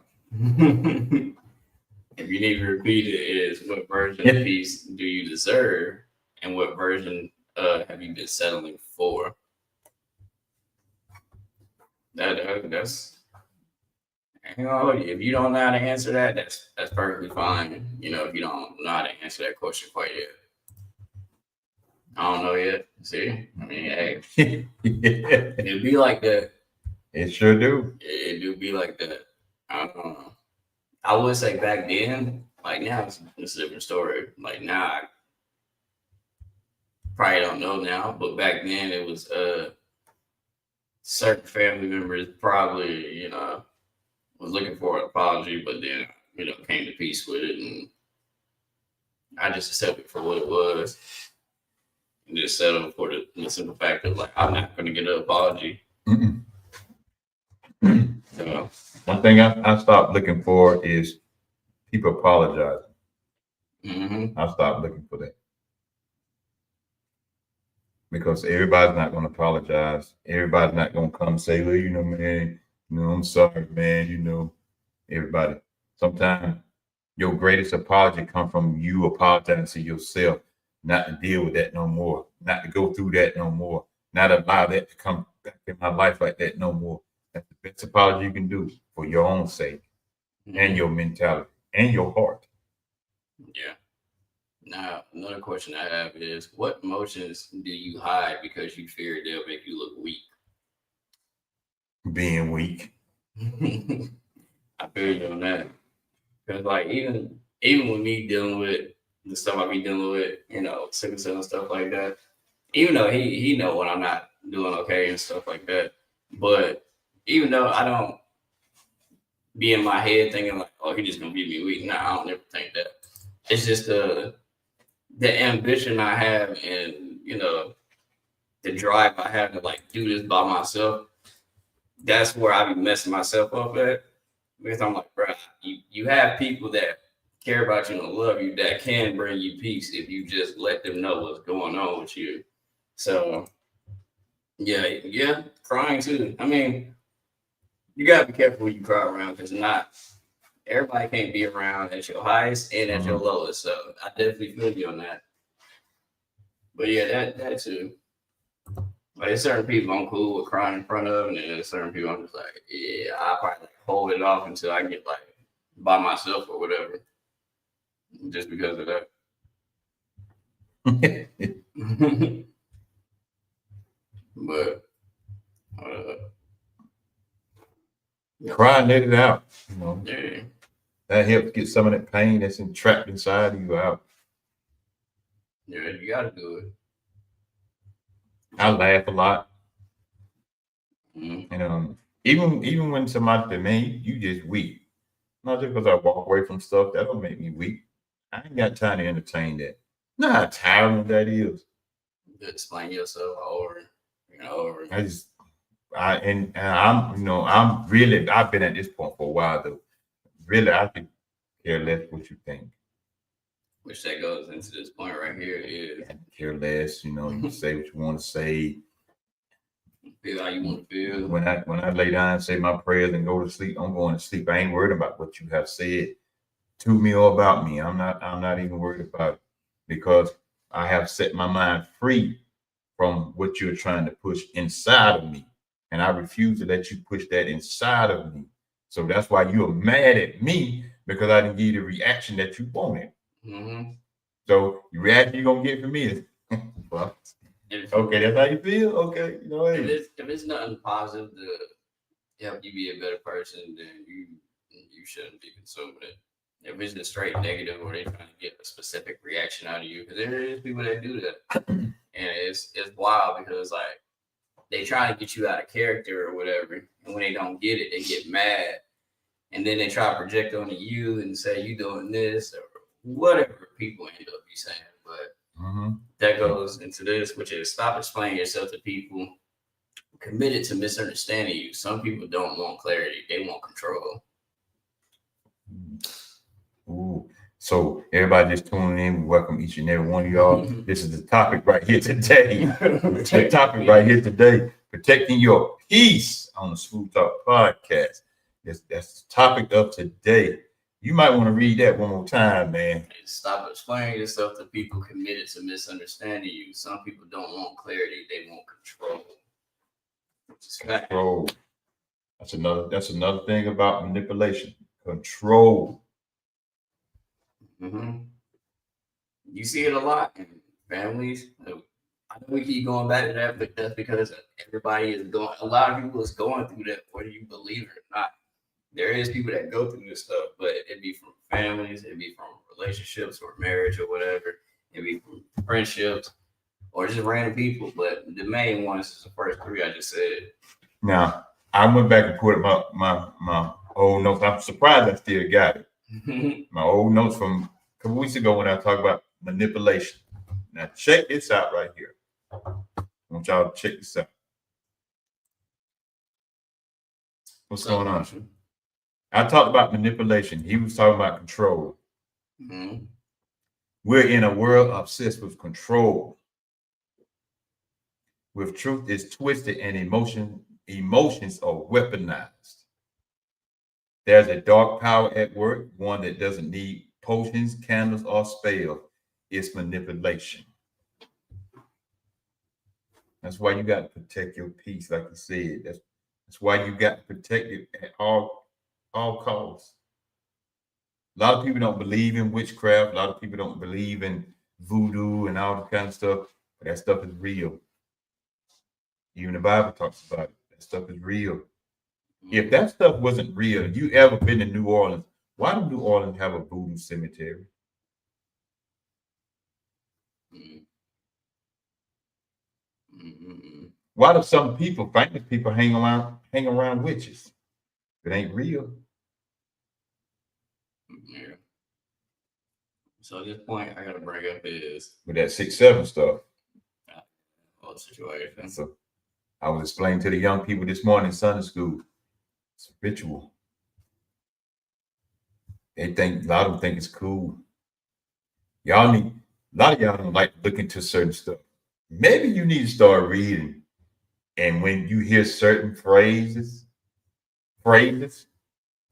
If you need to repeat it, is what version of peace do you deserve, and what version have you been settling for? That's. You know, if you don't know how to answer that, that's perfectly fine. You know, if you don't know how to answer that question quite yet. I don't know yet. See? I mean, hey. It'd be like that. It sure do. It do be like that. I don't know. I would say back then, like now it's a different story. Like now I probably don't know now, but back then it was certain family members probably, you know, was looking for an apology, but then, you know, came to peace with it, and I just accepted it for what it was, and just settled for the simple fact of like I'm not going to get an apology. So, one thing I stopped looking for is people apologizing. I stopped looking for that because everybody's not going to apologize. Everybody's not going to come and say, well, you know, man. You know, I'm sorry, man. You know, everybody. Sometimes your greatest apology comes from you apologizing to yourself, not to deal with that no more, not to go through that no more, not allow that to come back in my life like that no more. That's the best apology you can do for your own sake and your mentality and your heart. Yeah. Now, another question I have is, what emotions do you hide because you fear they'll make you look weak? Being weak. I feel you on that. Because like even with me dealing with the stuff I be dealing with, you know, sickle cell and stuff like that, even though he know when I'm not doing okay and stuff like that. But even though I don't be in my head thinking like, oh, he's just gonna beat me weak. Nah, I don't ever think that. It's just the ambition I have and the drive I have to like do this by myself. That's where I be messing myself up at because I'm like, bro, you have people that care about you and love you that can bring you peace if you just let them know what's going on with you. So yeah, crying too. I mean, you gotta be careful who you cry around because not everybody can't be around at your highest and at your lowest. So I definitely feel you on that. But yeah, that too. Like there's certain people I'm cool with crying in front of, and then there's certain people I'm just like, yeah, I'll probably like hold it off until I get like by myself or whatever. Just because of that. But Cry and let it out. yeah. That helps get some of that pain that's entrapped inside of you out. Yeah, you gotta do it. I laugh a lot. Mm-hmm. And even when somebody say, man, you just weak. Not just because I walk away from stuff, that don't make me weak. I ain't got time to entertain that. You know how tiring that is. You explain yourself over and over. And I'm really, I've been at this point for a while though. Really, I could care less what you think. Which that goes into this point right here is Care less, you say what you want to say. Feel how you want to feel. When I lay down and say my prayers and go to sleep, I'm going to sleep. I ain't worried about what you have said to me or about me. I'm not even worried about it because I have set my mind free from what you're trying to push inside of me. And I refuse to let you push that inside of me. So that's why you're mad at me because I didn't give you the reaction that you wanted. Mm-hmm. So the reaction you're gonna get from me is, well, okay, that's how you feel. Okay, hey. If it's nothing positive to help you be a better person, then you shouldn't be consuming it. If it's just straight negative or they trying to get a specific reaction out of you, because there is people that do that, and it's wild because like they try to get you out of character or whatever, and when they don't get it, they get mad, and then they try to project onto you and say you doing this or whatever people end up be saying. But that goes into this, which is stop explaining yourself to people. Committed to misunderstanding you. Some people don't want clarity; they want control. Ooh. So everybody just tuning in, we welcome each and every one of y'all. This is the topic right here today. The topic right here today, protecting your peace on the Sooth Talk podcast. That's the topic of today. You might want to read that one more time, man. Stop explaining yourself to people committed to misunderstanding you. Some people don't want clarity; they want control. Control. That's another thing about manipulation. Control. Mm-hmm. You see it a lot in families. I know we keep going back to that, but that's because everybody is going. A lot of people is going through that, whether you believe it or not. There is people that go through this stuff, but it'd be from families, it'd be from relationships or marriage or whatever. It'd be from friendships or just random people. But the main ones is the first three I just said. Now, I went back and put up my old notes. I'm surprised I still got it. My old notes from a couple weeks ago when I talked about manipulation. Now, check this out right here. I want y'all to check this out. What's going on? I talked about manipulation. He was talking about control. Mm-hmm. We're in a world obsessed with control. With truth is twisted and emotions are weaponized. There's a dark power at work, one that doesn't need potions, candles, or spells. It's manipulation. That's why you got to protect your peace, like you said. That's why you got to protect it at all costs. A lot of people don't believe in witchcraft. A lot of people don't believe in voodoo and all that kind of stuff. But that stuff is real. Even the Bible talks about it. That stuff is real. If that stuff wasn't real, you ever been to New Orleans? Why do New Orleans have a voodoo cemetery? Why do some people, famous people, hang around witches? It ain't real. Yeah. So at this point, I gotta bring up is with that 6-7 stuff. whole situation. So I was explaining to the young people this morning in Sunday school. It's a ritual. They think a lot of them think it's cool. Y'all need a lot of y'all don't like to look into certain stuff. Maybe you need to start reading. And when you hear certain phrases, maybe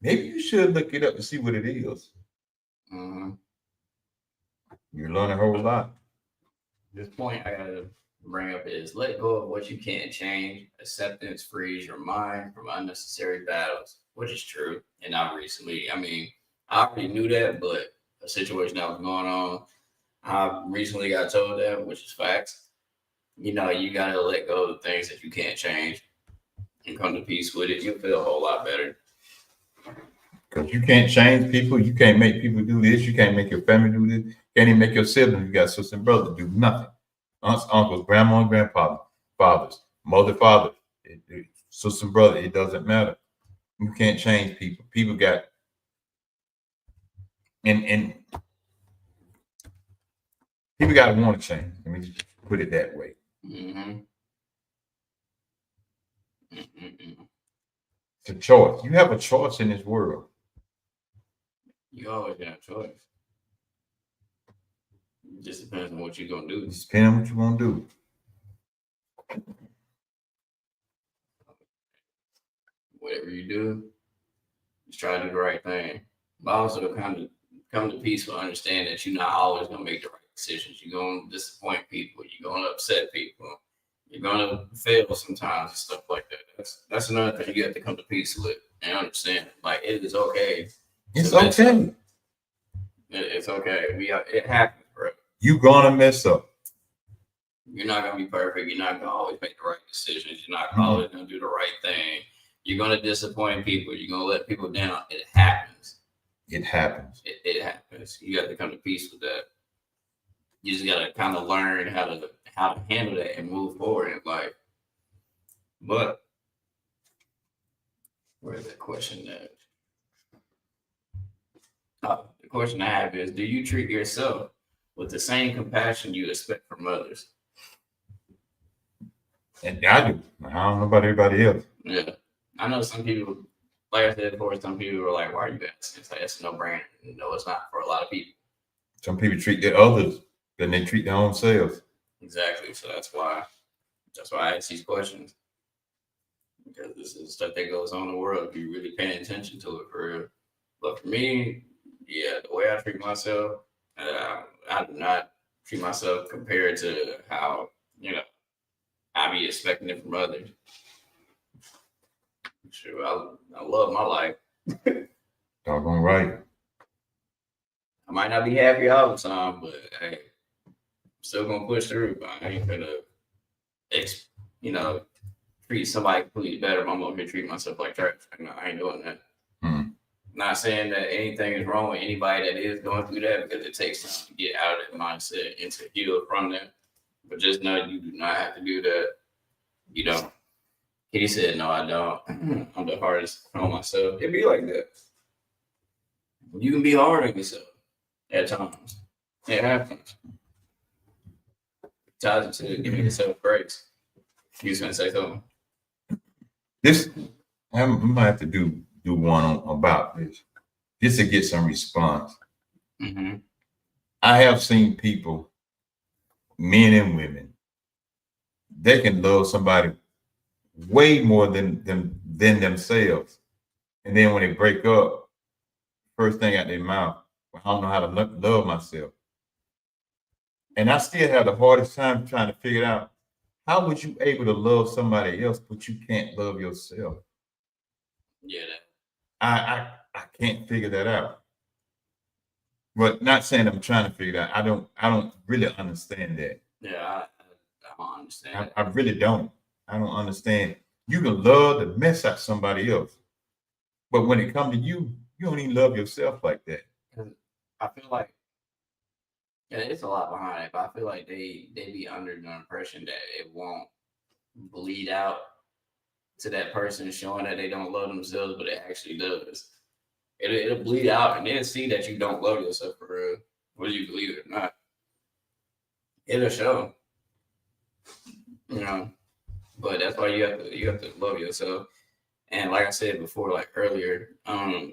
you should look it up and see what it is. Mm-hmm. You learn a whole lot. This point I gotta bring up is let go of what you can't change. Acceptance frees your mind from unnecessary battles, which is true. And not recently. I mean, I already knew that, but a situation that was going on, I recently got told that, which is facts. You know, you gotta let go of the things that you can't change and come to peace with it. You'll feel a whole lot better. Because you can't change people. You can't make people do this. You can't make your family do this. You can't even make your siblings. You got sisters and brothers do nothing. Aunts, uncles, grandma and grandfather, fathers, mother, father, sister and brother. It doesn't matter. You can't change people. People got and people got to want to change. Let me just put it that way. Mm-hmm. It's a choice. You have a choice in this world. You always got a choice. It just depends on what you're gonna do. It depends on what you want to do. Whatever you do, just try to do the right thing. But also kind of come to peace with understand that you're not always gonna make the right decisions. You're gonna disappoint people. You're gonna upset people. You're gonna fail sometimes and stuff like that. That's another thing you have to come to peace with and understand. Like it is okay. It's okay. It's okay. It happens, bro. You're gonna mess up. You're not gonna be perfect. You're not gonna always make the right decisions. You're not always gonna do the right thing. You're gonna disappoint people. You're gonna let people down. It happens. It happens. It happens. You got to come to peace with that. You just gotta kind of learn how to handle that and move forward in life. But where's that question at? The question I have is: do you treat yourself with the same compassion you expect from others? And I do. I don't know about everybody else. Yeah, I know some people. Like I said before, some people are like, "Why are you asking?" It's like it's a no-brainer. No, it's not for a lot of people. Some people treat their others than they treat their own selves. Exactly. So that's why I ask these questions. Because this is stuff that goes on in the world if you really paying attention to it for real. But for me, yeah, the way I treat myself, I do not treat myself compared to how, I be expecting it from others. Sure, I love my life. Doggone right. I might not be happy all the time, but hey, I'm still gonna push through. I ain't gonna, treat somebody completely better. I'm over here treating myself like trash. I ain't doing that. Not saying that anything is wrong with anybody that is going through that because it takes time to get out of that mindset and to heal from that. But just know you do not have to do that. You don't. He said, "No, I don't. I'm the hardest on myself." It be like that. You can be hard on yourself at times. It happens. Ties it to giving yourself grace. You was gonna say something? This I might have to do one about this, just to get some response. Mm-hmm. I have seen people, men and women, they can love somebody way more than themselves, and then when they break up, first thing out their mouth, "Well, I don't know how to love myself." And I still have the hardest time trying to figure out how was you able to love somebody else, but you can't love yourself. Yeah. I can't figure that out. But not saying I'm trying to figure it out. I don't really understand that. Yeah, I don't understand. I really don't. I don't understand. You can love the mess out somebody else, but when it comes to you, you don't even love yourself like that. I feel like it's a lot behind it, but I feel like they be under the impression that it won't bleed out to that person showing that they don't love themselves, but it actually does. It'll bleed out, and then see that you don't love yourself for real, whether you believe it or not. It'll show, you know. But that's why you have to love yourself. And like I said before, like earlier,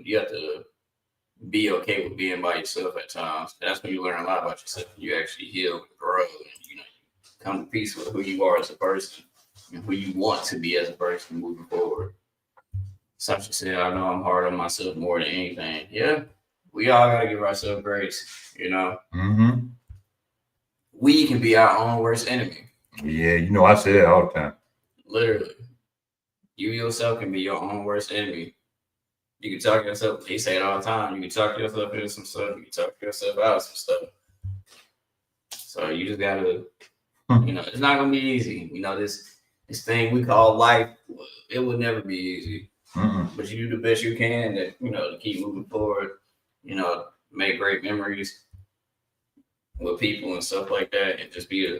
you have to be okay with being by yourself at times. That's when you learn a lot about yourself. You actually heal and grow, and you come to peace with who you are as a person and who you want to be as a person moving forward. Sasha said, "I know I'm hard on myself more than anything." Yeah, we all gotta give ourselves grace. Mm-hmm. We can be our own worst enemy. Yeah, I say that all the time. Literally, you yourself can be your own worst enemy. You can talk yourself. They say it all the time. You can talk yourself into some stuff. You can talk yourself out of some stuff. So you just gotta, it's not gonna be easy. This thing we call life. It will never be easy. But you do the best you can to keep moving forward. Make great memories with people and stuff like that, and just be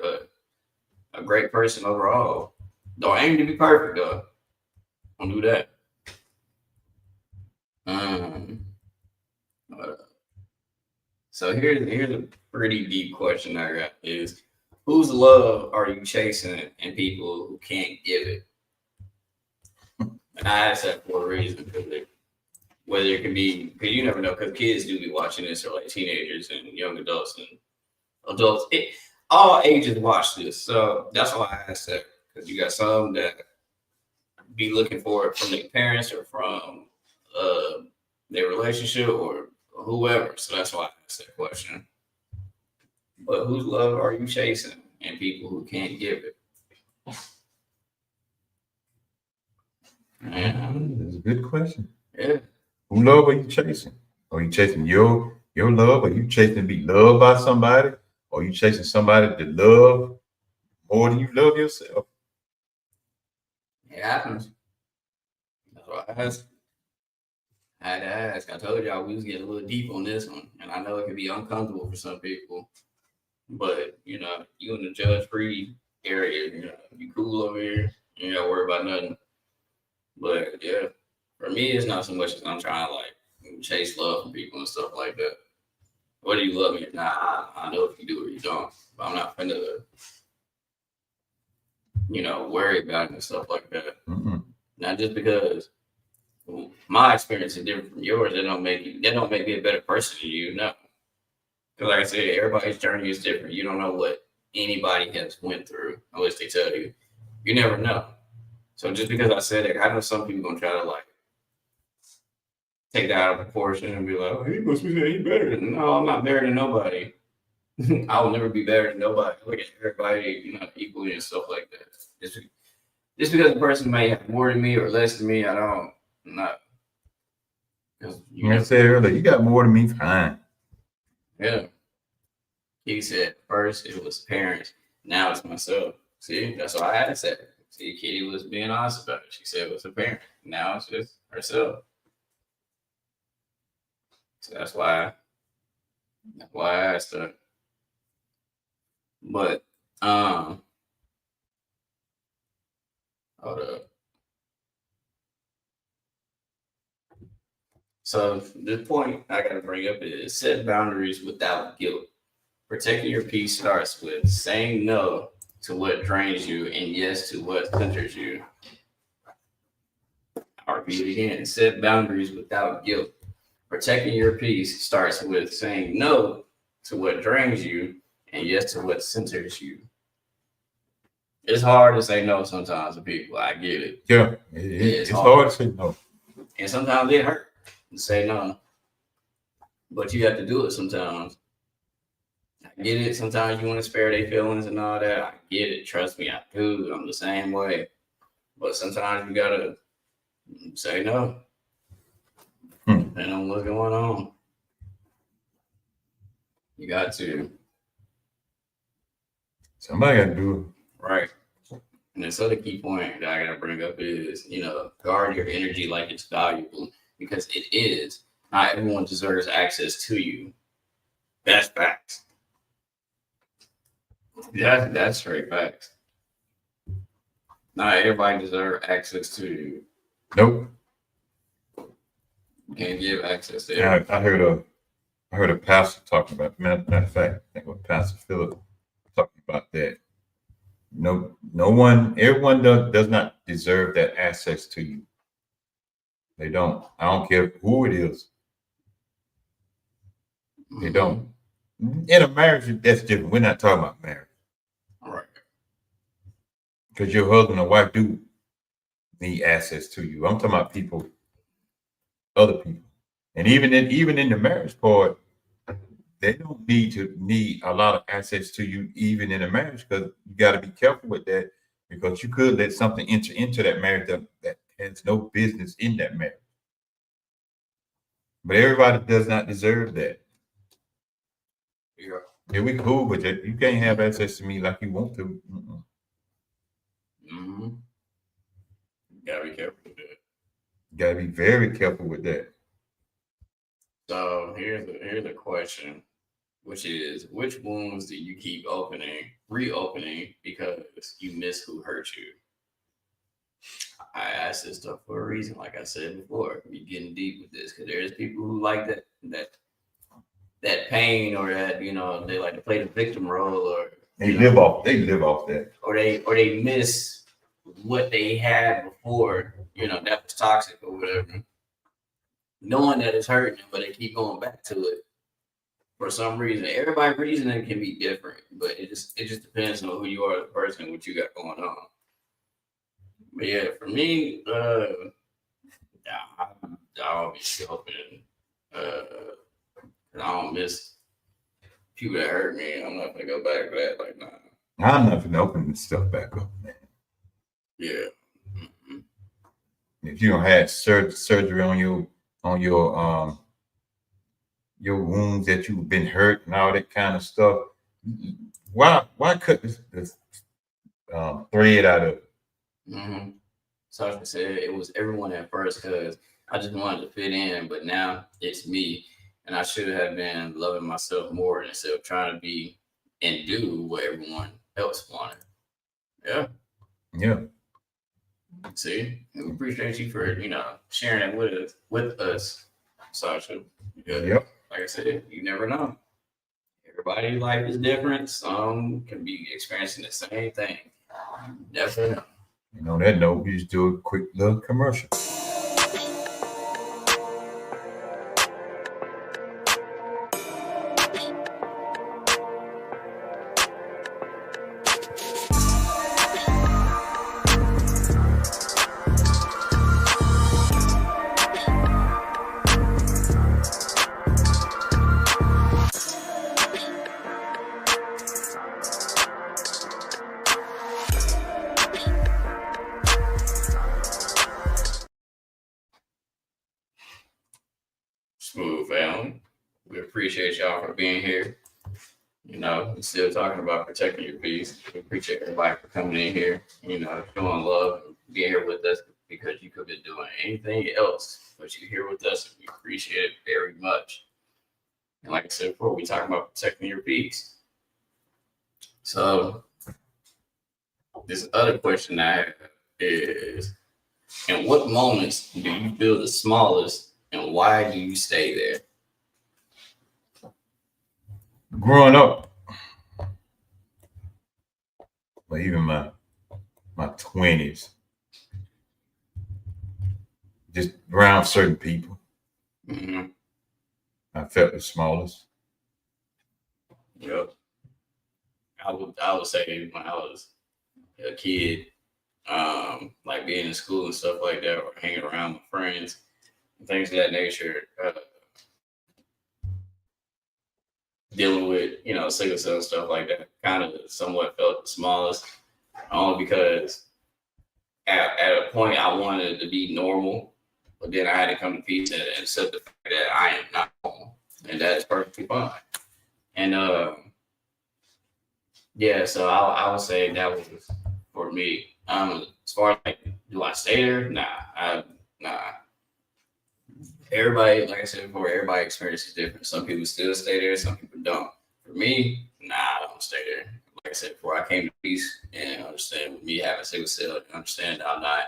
a great person overall. Don't aim to be perfect though. Don't do that. So here's a pretty deep question I got is whose love are you chasing and people who can't give it? And I ask that for a reason because whether it can be because you never know because kids do be watching this or like teenagers and young adults and adults. All ages watch this, so that's why I asked that because you got some that be looking for it from their parents or from their relationship or whoever. So that's why I asked that question. But whose love are you chasing and people who can't give it? That's a good question. Yeah. Who love are you chasing? Are you chasing your love? Are you chasing to be loved by somebody? Or are you chasing somebody to love more than you love yourself? It happens. That's why I asked. I had to ask. I told y'all we was getting a little deep on this one, and I know it can be uncomfortable for some people. But you in the judge-free area, you cool over here. You ain't gotta worry about nothing. But yeah, for me, it's not so much as I'm trying to like chase love from people and stuff like that. Whether you love me or not, I know if you do or you don't. But I'm not finna, worry about it and stuff like that. Mm-mm. Not just because my experience is different from yours. That don't make me a better person than you. No, because like I said, everybody's journey is different. You don't know what anybody has went through unless they tell you. You never know. So just because I said it, I know some people gonna try to like take that out of proportion and be like, "Oh, he must be saying he better." No, I'm not better than nobody. I will never be better than nobody. Look at everybody, equally and stuff like that. Just because the person may have more than me or less than me, I'm not. Like I said earlier, you got more than me, fine. Yeah. He said first it was parents, now it's myself. See, that's why I had to say it. See, Kitty was being honest about it. She said it was her parent. Now it's just herself. So that's why I asked her. But hold up. So the point I gotta bring up is set boundaries without guilt. Protecting your peace starts with saying no to what drains you and yes to what centers you. I'll repeat it again. Set boundaries without guilt. Protecting your peace starts with saying no to what drains you and yes to what centers you. It's hard to say no sometimes to people. I get it. Yeah, it's hard to say no. And sometimes it hurts to say no. But you have to do it sometimes. I get it. Sometimes you want to spare their feelings and all that. I get it. Trust me, I do. I'm the same way. But sometimes you gotta say no. Depending on what's going on. You got to. Somebody got to do it. Right. And this other key point that I gotta bring up is, guard your energy like it's valuable because it is. Not everyone deserves access to you. That's facts. That's straight facts. Not everybody deserves access to you. Nope. You can't give access to And everything. I heard a pastor talking about. Matter of fact, I think it was Pastor Philip talking about that. No one, everyone does not deserve that access to you. They don't. I don't care who it is. They don't. In a marriage, that's different. We're not talking about marriage All right. because your husband or wife do need access to you. I'm talking about people, other people, and even in the marriage part, they don't need a lot of access to you even in a marriage because you got to be careful with that because you could let something enter into that marriage that has no business in that marriage. But everybody does not deserve that. Yeah. Yeah, we cool, but you can't have access to me like you want to. Mm-mm. Mm-hmm. Gotta be careful with that. You got to be very careful with that. So here's a question, which is, which wounds do you keep reopening because you miss who hurt you? I asked this stuff for a reason, like I said before. We getting deep with this because there's people who like that pain, or that, they like to play the victim role, or They live off that. or they miss what they had before, that was toxic or whatever, knowing that it's hurting them, but they keep going back to it for some reason. Everybody's reasoning can be different, but it just depends on who you are as a person, what you got going on. But yeah, for me, I'll be open. I don't miss people that hurt me. I'm not gonna go back to that. Like, nah. I'm not going to open this stuff back up, man. Yeah. Mm-hmm. If you don't have surgery on your wounds that you've been hurt and all that kind of stuff, why cut this thread out of it? Mm-hmm. So like I said, it was everyone at first because I just wanted to fit in, but now it's me, and I should have been loving myself more instead of trying to be and do what everyone else wanted. Yeah. Yeah. See, and we appreciate you for sharing that with us, Sasha. Because, Yep. like I said, you never know. Everybody's life is different. Some can be experiencing the same thing. Never know. And on that note, we just do a quick little commercial. Smooth family. We appreciate y'all for being here. We're still talking about protecting your peace. We appreciate everybody for coming in here, showing love and being here with us, because you could be doing anything else, but you're here with us, and we appreciate it very much. And like I said before, we talking about protecting your peace. So this other question I have is, in what moments do you feel the smallest, and why do you stay there? Growing up, but even my 20s, just around certain people, Mm-hmm. I felt the smallest. Yep. I would say when I was a kid, like being in school and stuff like that, or hanging around with friends, and things of that nature, dealing with sickle cell and stuff like that, kind of somewhat felt the smallest, only because at a point I wanted to be normal, but then I had to come to peace and accept the fact that I am not normal, and that is perfectly fine. And yeah, so I would say that was for me. As far as like, do I stay there? Nah. Everybody, like I said before, everybody experiences different. Some people still stay there, some people don't. For me, nah, I don't stay there. Like I said before, I came to peace and understand, with me having sickle cell, understand that I'm not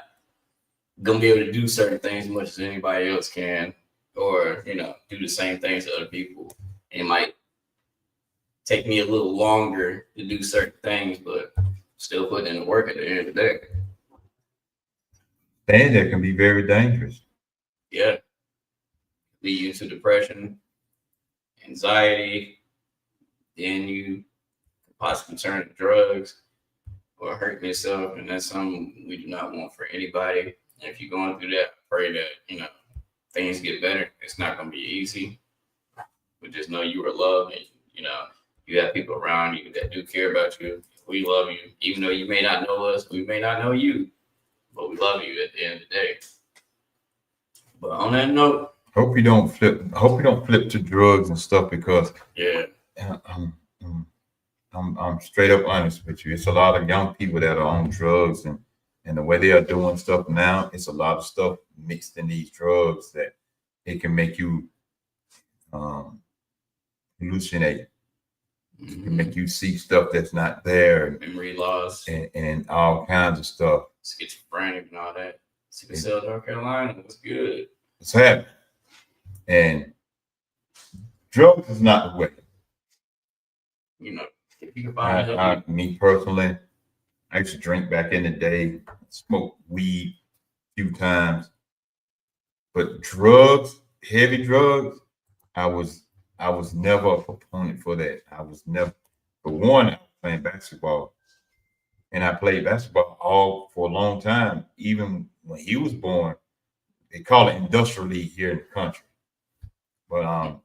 gonna be able to do certain things as much as anybody else can. or do the same things to other people. It might take me a little longer to do certain things, but still putting in the work at the end of the day. And that can be very dangerous. Yeah, lead you to depression, anxiety, then you possibly turn to drugs or hurting yourself, and that's something we do not want for anybody. And if you're going through that, I pray that things get better. It's not going to be easy, but just know you are loved, and you have people around you that do care about you. We love you, even though you may not know us, we may not know you, but we love you at the end of the day. But on that note, Hope you don't flip. Hope you don't flip to drugs and stuff because yeah, I'm, I'm I'm straight up honest with you. It's a lot of young people that are on drugs and the way they are doing stuff now, it's a lot of stuff mixed in these drugs that it can make you um, hallucinate. It can make you see stuff that's not there memory loss, and all kinds of stuff. schizophrenic and all that. Sickle cell, North Carolina, what's good? It's happening. And drugs is not the way. If you can find help. Me personally, I used to drink back in the day, smoke weed a few times, but drugs, heavy drugs, I was never a proponent for that. I was never. For one, I was playing basketball, and I played basketball all for a long time. Even when he was born, they call it industrial league here in the country, but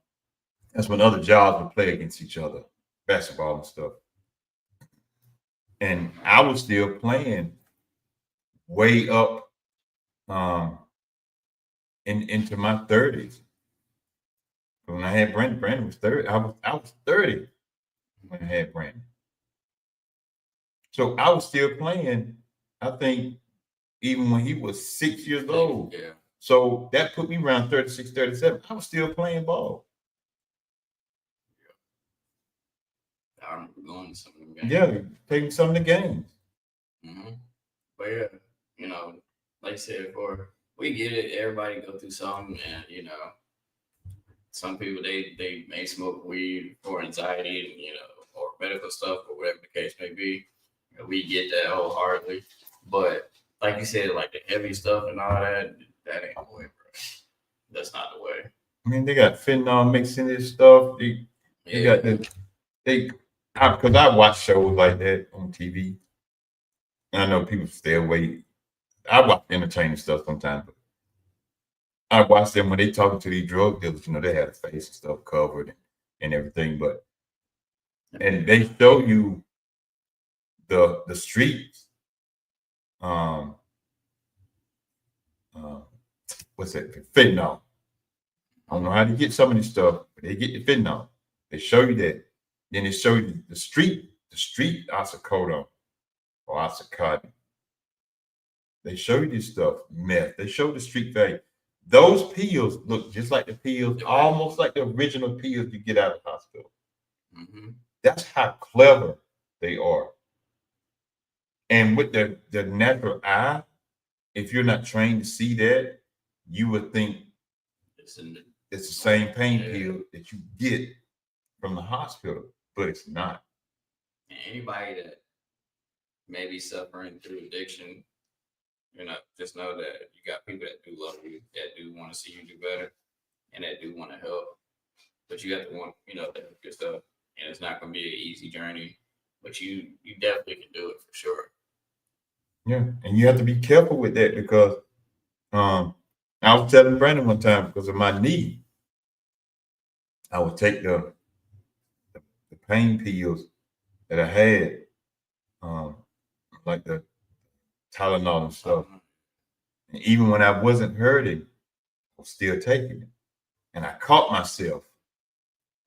that's when other jobs would play against each other, basketball and stuff. And I was still playing way up um, into my 30s. When I had Brandon, Brandon was 30. I was 30 when I had Brandon. So I was still playing, I think, even when he was 6 years old. Yeah. So that put me around 36, 37. I was still playing ball. I remember going to some of them games. Yeah, taking some of the games. Mm-hmm. But yeah, like I said before, we get it. Everybody go through something, and some people they may smoke weed for anxiety, and or medical stuff, or whatever the case may be. We get that wholeheartedly. But like you said, like the heavy stuff and all that, that ain't the way, bro. That's not the way. I mean, they got fentanyl mixing this stuff. They got because I watch shows like that on TV. And I know people stay away. I watch entertaining stuff sometimes, but I watch them when they talking to these drug dealers. They have the face and stuff covered and everything, and they show you the streets. Um, what's that? Fentanyl. I don't know how to get some of this stuff, but they get the fentanyl. They show you that. Then they show you the street oxycodone or oxycontin. They show you this stuff, meth. They show the street value. Those pills look just like the pills, almost like the original pills you get out of the hospital. Mm-hmm. That's how clever they are. And with the natural eye, if you're not trained to see that, you would think it's the same pain pill that you get from the hospital, but it's not. And anybody that may be suffering through addiction, just know that you got people that do love you, that do want to see you do better, and that do want to help. But you have to want, to help yourself. And it's not going to be an easy journey, but you definitely can do it for sure. Yeah, and you have to be careful with that because I was telling Brandon one time because of my knee, I would take the pain pills that I had, like the Tylenol and stuff. And even when I wasn't hurting, I was still taking it. And I caught myself.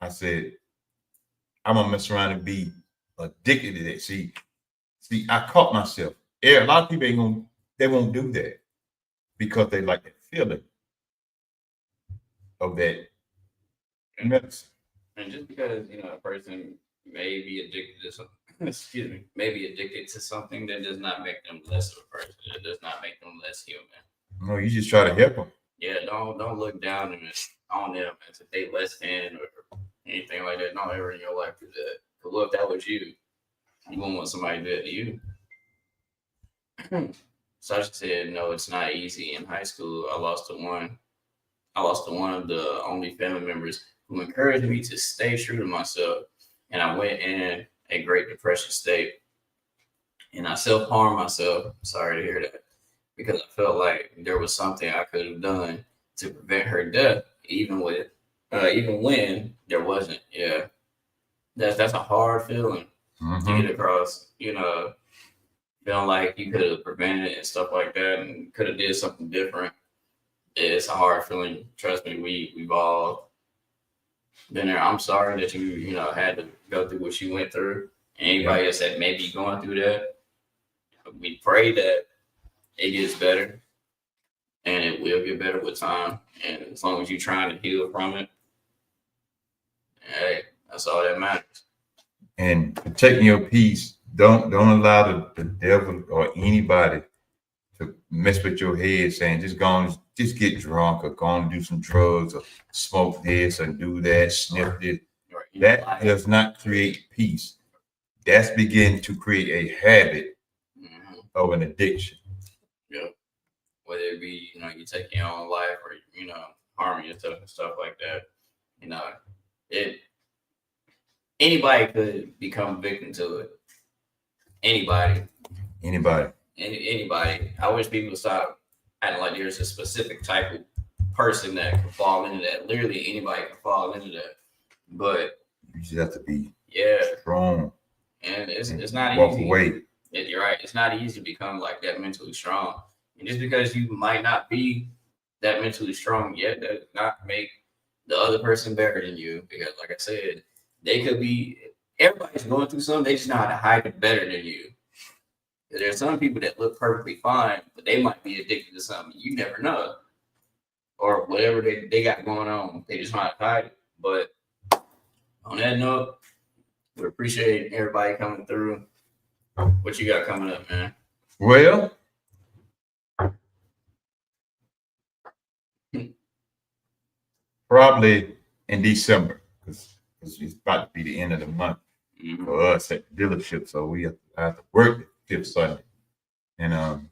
I said, I'm gonna mess around and be addicted to that. See, I caught myself. Yeah, a lot of people they won't do that because they like the feeling of that medicine. And just because a person may be addicted to something, may be addicted to something, that does not make them less of a person. It does not make them less human. No, you just try to help them. Yeah, don't look down on them and to they less than or anything like that. Don't ever in your life do that. Cause what if that was you? You wouldn't want somebody to do that to you. Sasha said, "No, it's not easy. In high school, I lost to one. I lost to one of the only family members who encouraged me to stay true to myself, and I went in a great depression state, and I self harmed myself. Sorry to hear that, because I felt like there was something I could have done to prevent her death, even when there wasn't. Yeah, that's a hard feeling to Mm-hmm. get across. Feeling like you could have prevented it and stuff like that, and could have did something different. It's a hard feeling. Trust me, we've all been there. I'm sorry that you had to go through what you went through. And Yeah. anybody else that may be going through that, we pray that it gets better, and it will get better with time. And as long as you're trying to heal from it, hey, that's all that matters. And protecting your peace. Don't allow the devil or anybody to mess with your head saying just get drunk or go on and do some drugs or smoke this or do that, sniff this. Or That does not create peace. That's begin to create a habit of an addiction. Yeah. Whether it be you take your own life or harming yourself and stuff like that. You know, it anybody could become a victim to it. Anybody. Anybody. Anybody. I wish people stop acting like there's a specific type of person that can fall into that. Literally, anybody can fall into that. But you just have to be strong, and it's not walk easy. Away. You're right. It's not easy to become like that mentally strong. And just because you might not be that mentally strong yet, that does not make the other person better than you. Because, like I said, they could be. Everybody's going through something. They just know how to hide it better than you. There's some people that look perfectly fine, but they might be addicted to something. You never know. Or whatever they got going on. They just might hide it. But on that note, we appreciate everybody coming through. What you got coming up, man? Well, probably in December, because it's about to be the end of the month for us at the dealership. So we have to work the fifth Sunday. And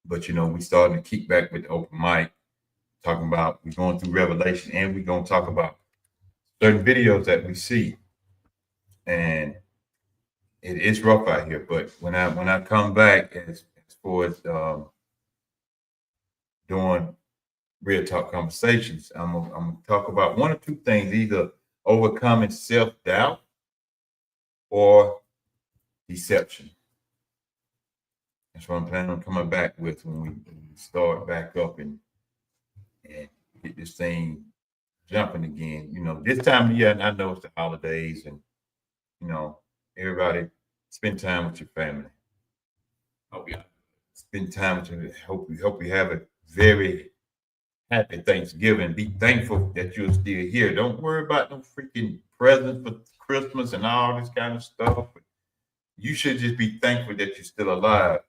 but we starting to kick back with the open mic, talking about we're going through Revelation, and we're gonna talk about certain videos that we see. And it is rough out here, but when I come back as far as doing real talk conversations, I'm gonna talk about one or two things: either overcoming self-doubt or deception. That's what I'm planning on coming back with when we start back up and get this thing jumping again. This time of year, and I know it's the holidays, and everybody spend time with your family. Oh yeah. Spend time with you. Hope you have a very happy Thanksgiving. Be thankful that you're still here. Don't worry about no freaking presents for Christmas and all this kind of stuff. You should just be thankful that you're still alive.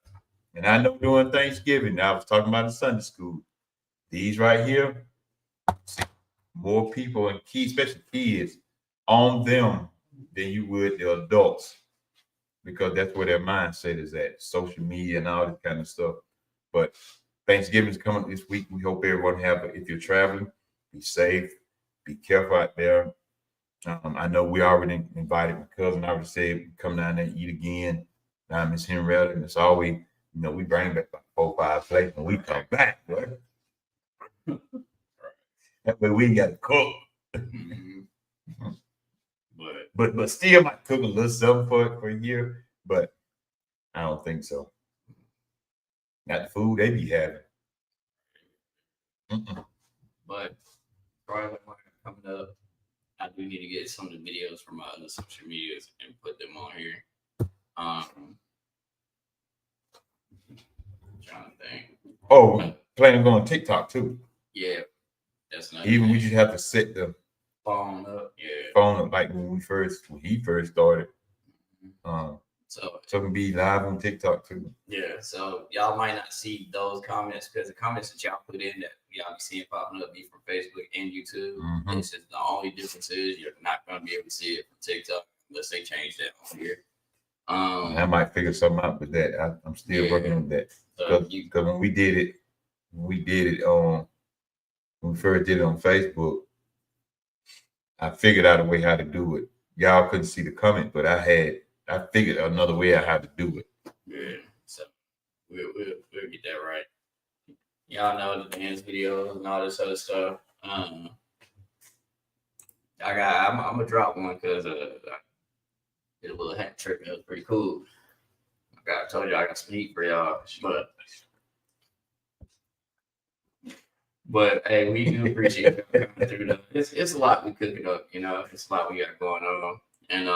And I know during Thanksgiving, I was talking about in Sunday school, these right here, more people and kids, especially kids, on them than you would the adults, because that's where their mindset is at, social media and all this kind of stuff. But Thanksgiving's coming this week. We hope everyone if you're traveling, be safe, be careful out there. I know we already invited my cousin. I already said come down there and eat again. Now Miss Henrietta, and it's always, we bring back like 4 or 5 plates when we come back, boy. That way we ain't got to cook. But still might cook a little something for a year. But I don't think so. Not the food they be having. But probably coming up, I do need to get some of the videos from my other social medias and put them on here. Trying to think. Oh, planning on going TikTok too. Yeah, that's not even. We just have to set the phone up. Yeah, phone up like when he first started. So it can be live on TikTok too. yeah, so y'all might not see those comments because the comments that y'all put in that y'all be seeing popping up be from Facebook and YouTube. Mhm. It's just the only difference is you're not gonna be able to see it from TikTok unless they change that on here. I might figure something out with that. I'm still working on that So because when we did it on when we first did it on Facebook, I figured out a way how to do it. Y'all couldn't see the comment, but I figured another way out how to do it. yeah, so we'll get that right. Y'all know the dance videos and all this other stuff. I'm gonna drop one because I did a little hat trick. It was pretty cool. I told you I got some heat for y'all, but hey, we do appreciate you coming through. Though. It's a lot we cooking up, you know. It's a lot we got going on. And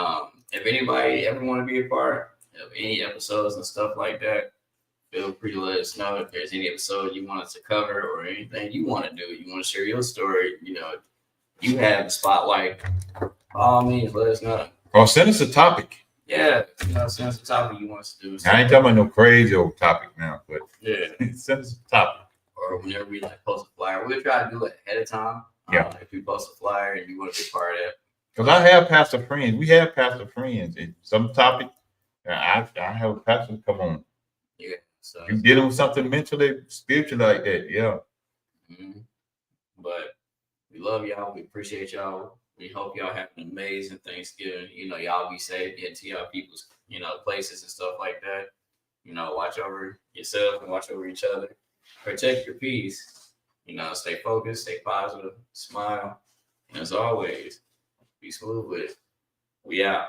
if anybody ever want to be a part of any episodes and stuff like that, feel free to let us know if there's any episode you want us to cover or anything you want to do. You want to share your story, you know, you have the spotlight. By all means, let us know. Or send us a topic. Yeah, you know, send us a topic you want us to do. I ain't talking about no crazy old topic now, but yeah, send us a topic. Or whenever we like post a flyer, we'll try to do it ahead of time. Yeah. If we post a flyer and you want to be part of it. Because I have pastor friends. We have pastor friends. And some topic, I have a pastor come on. Yeah. So you dealing with something mentally, spiritually like that, yeah. Mm-hmm. But we love y'all. We appreciate y'all. We hope y'all have an amazing Thanksgiving. You know, y'all be safe, get to y'all people's, you know, places and stuff like that. You know, watch over yourself and watch over each other. Protect your peace. You know, stay focused, stay positive, smile. And as always, be smooth with it. We out.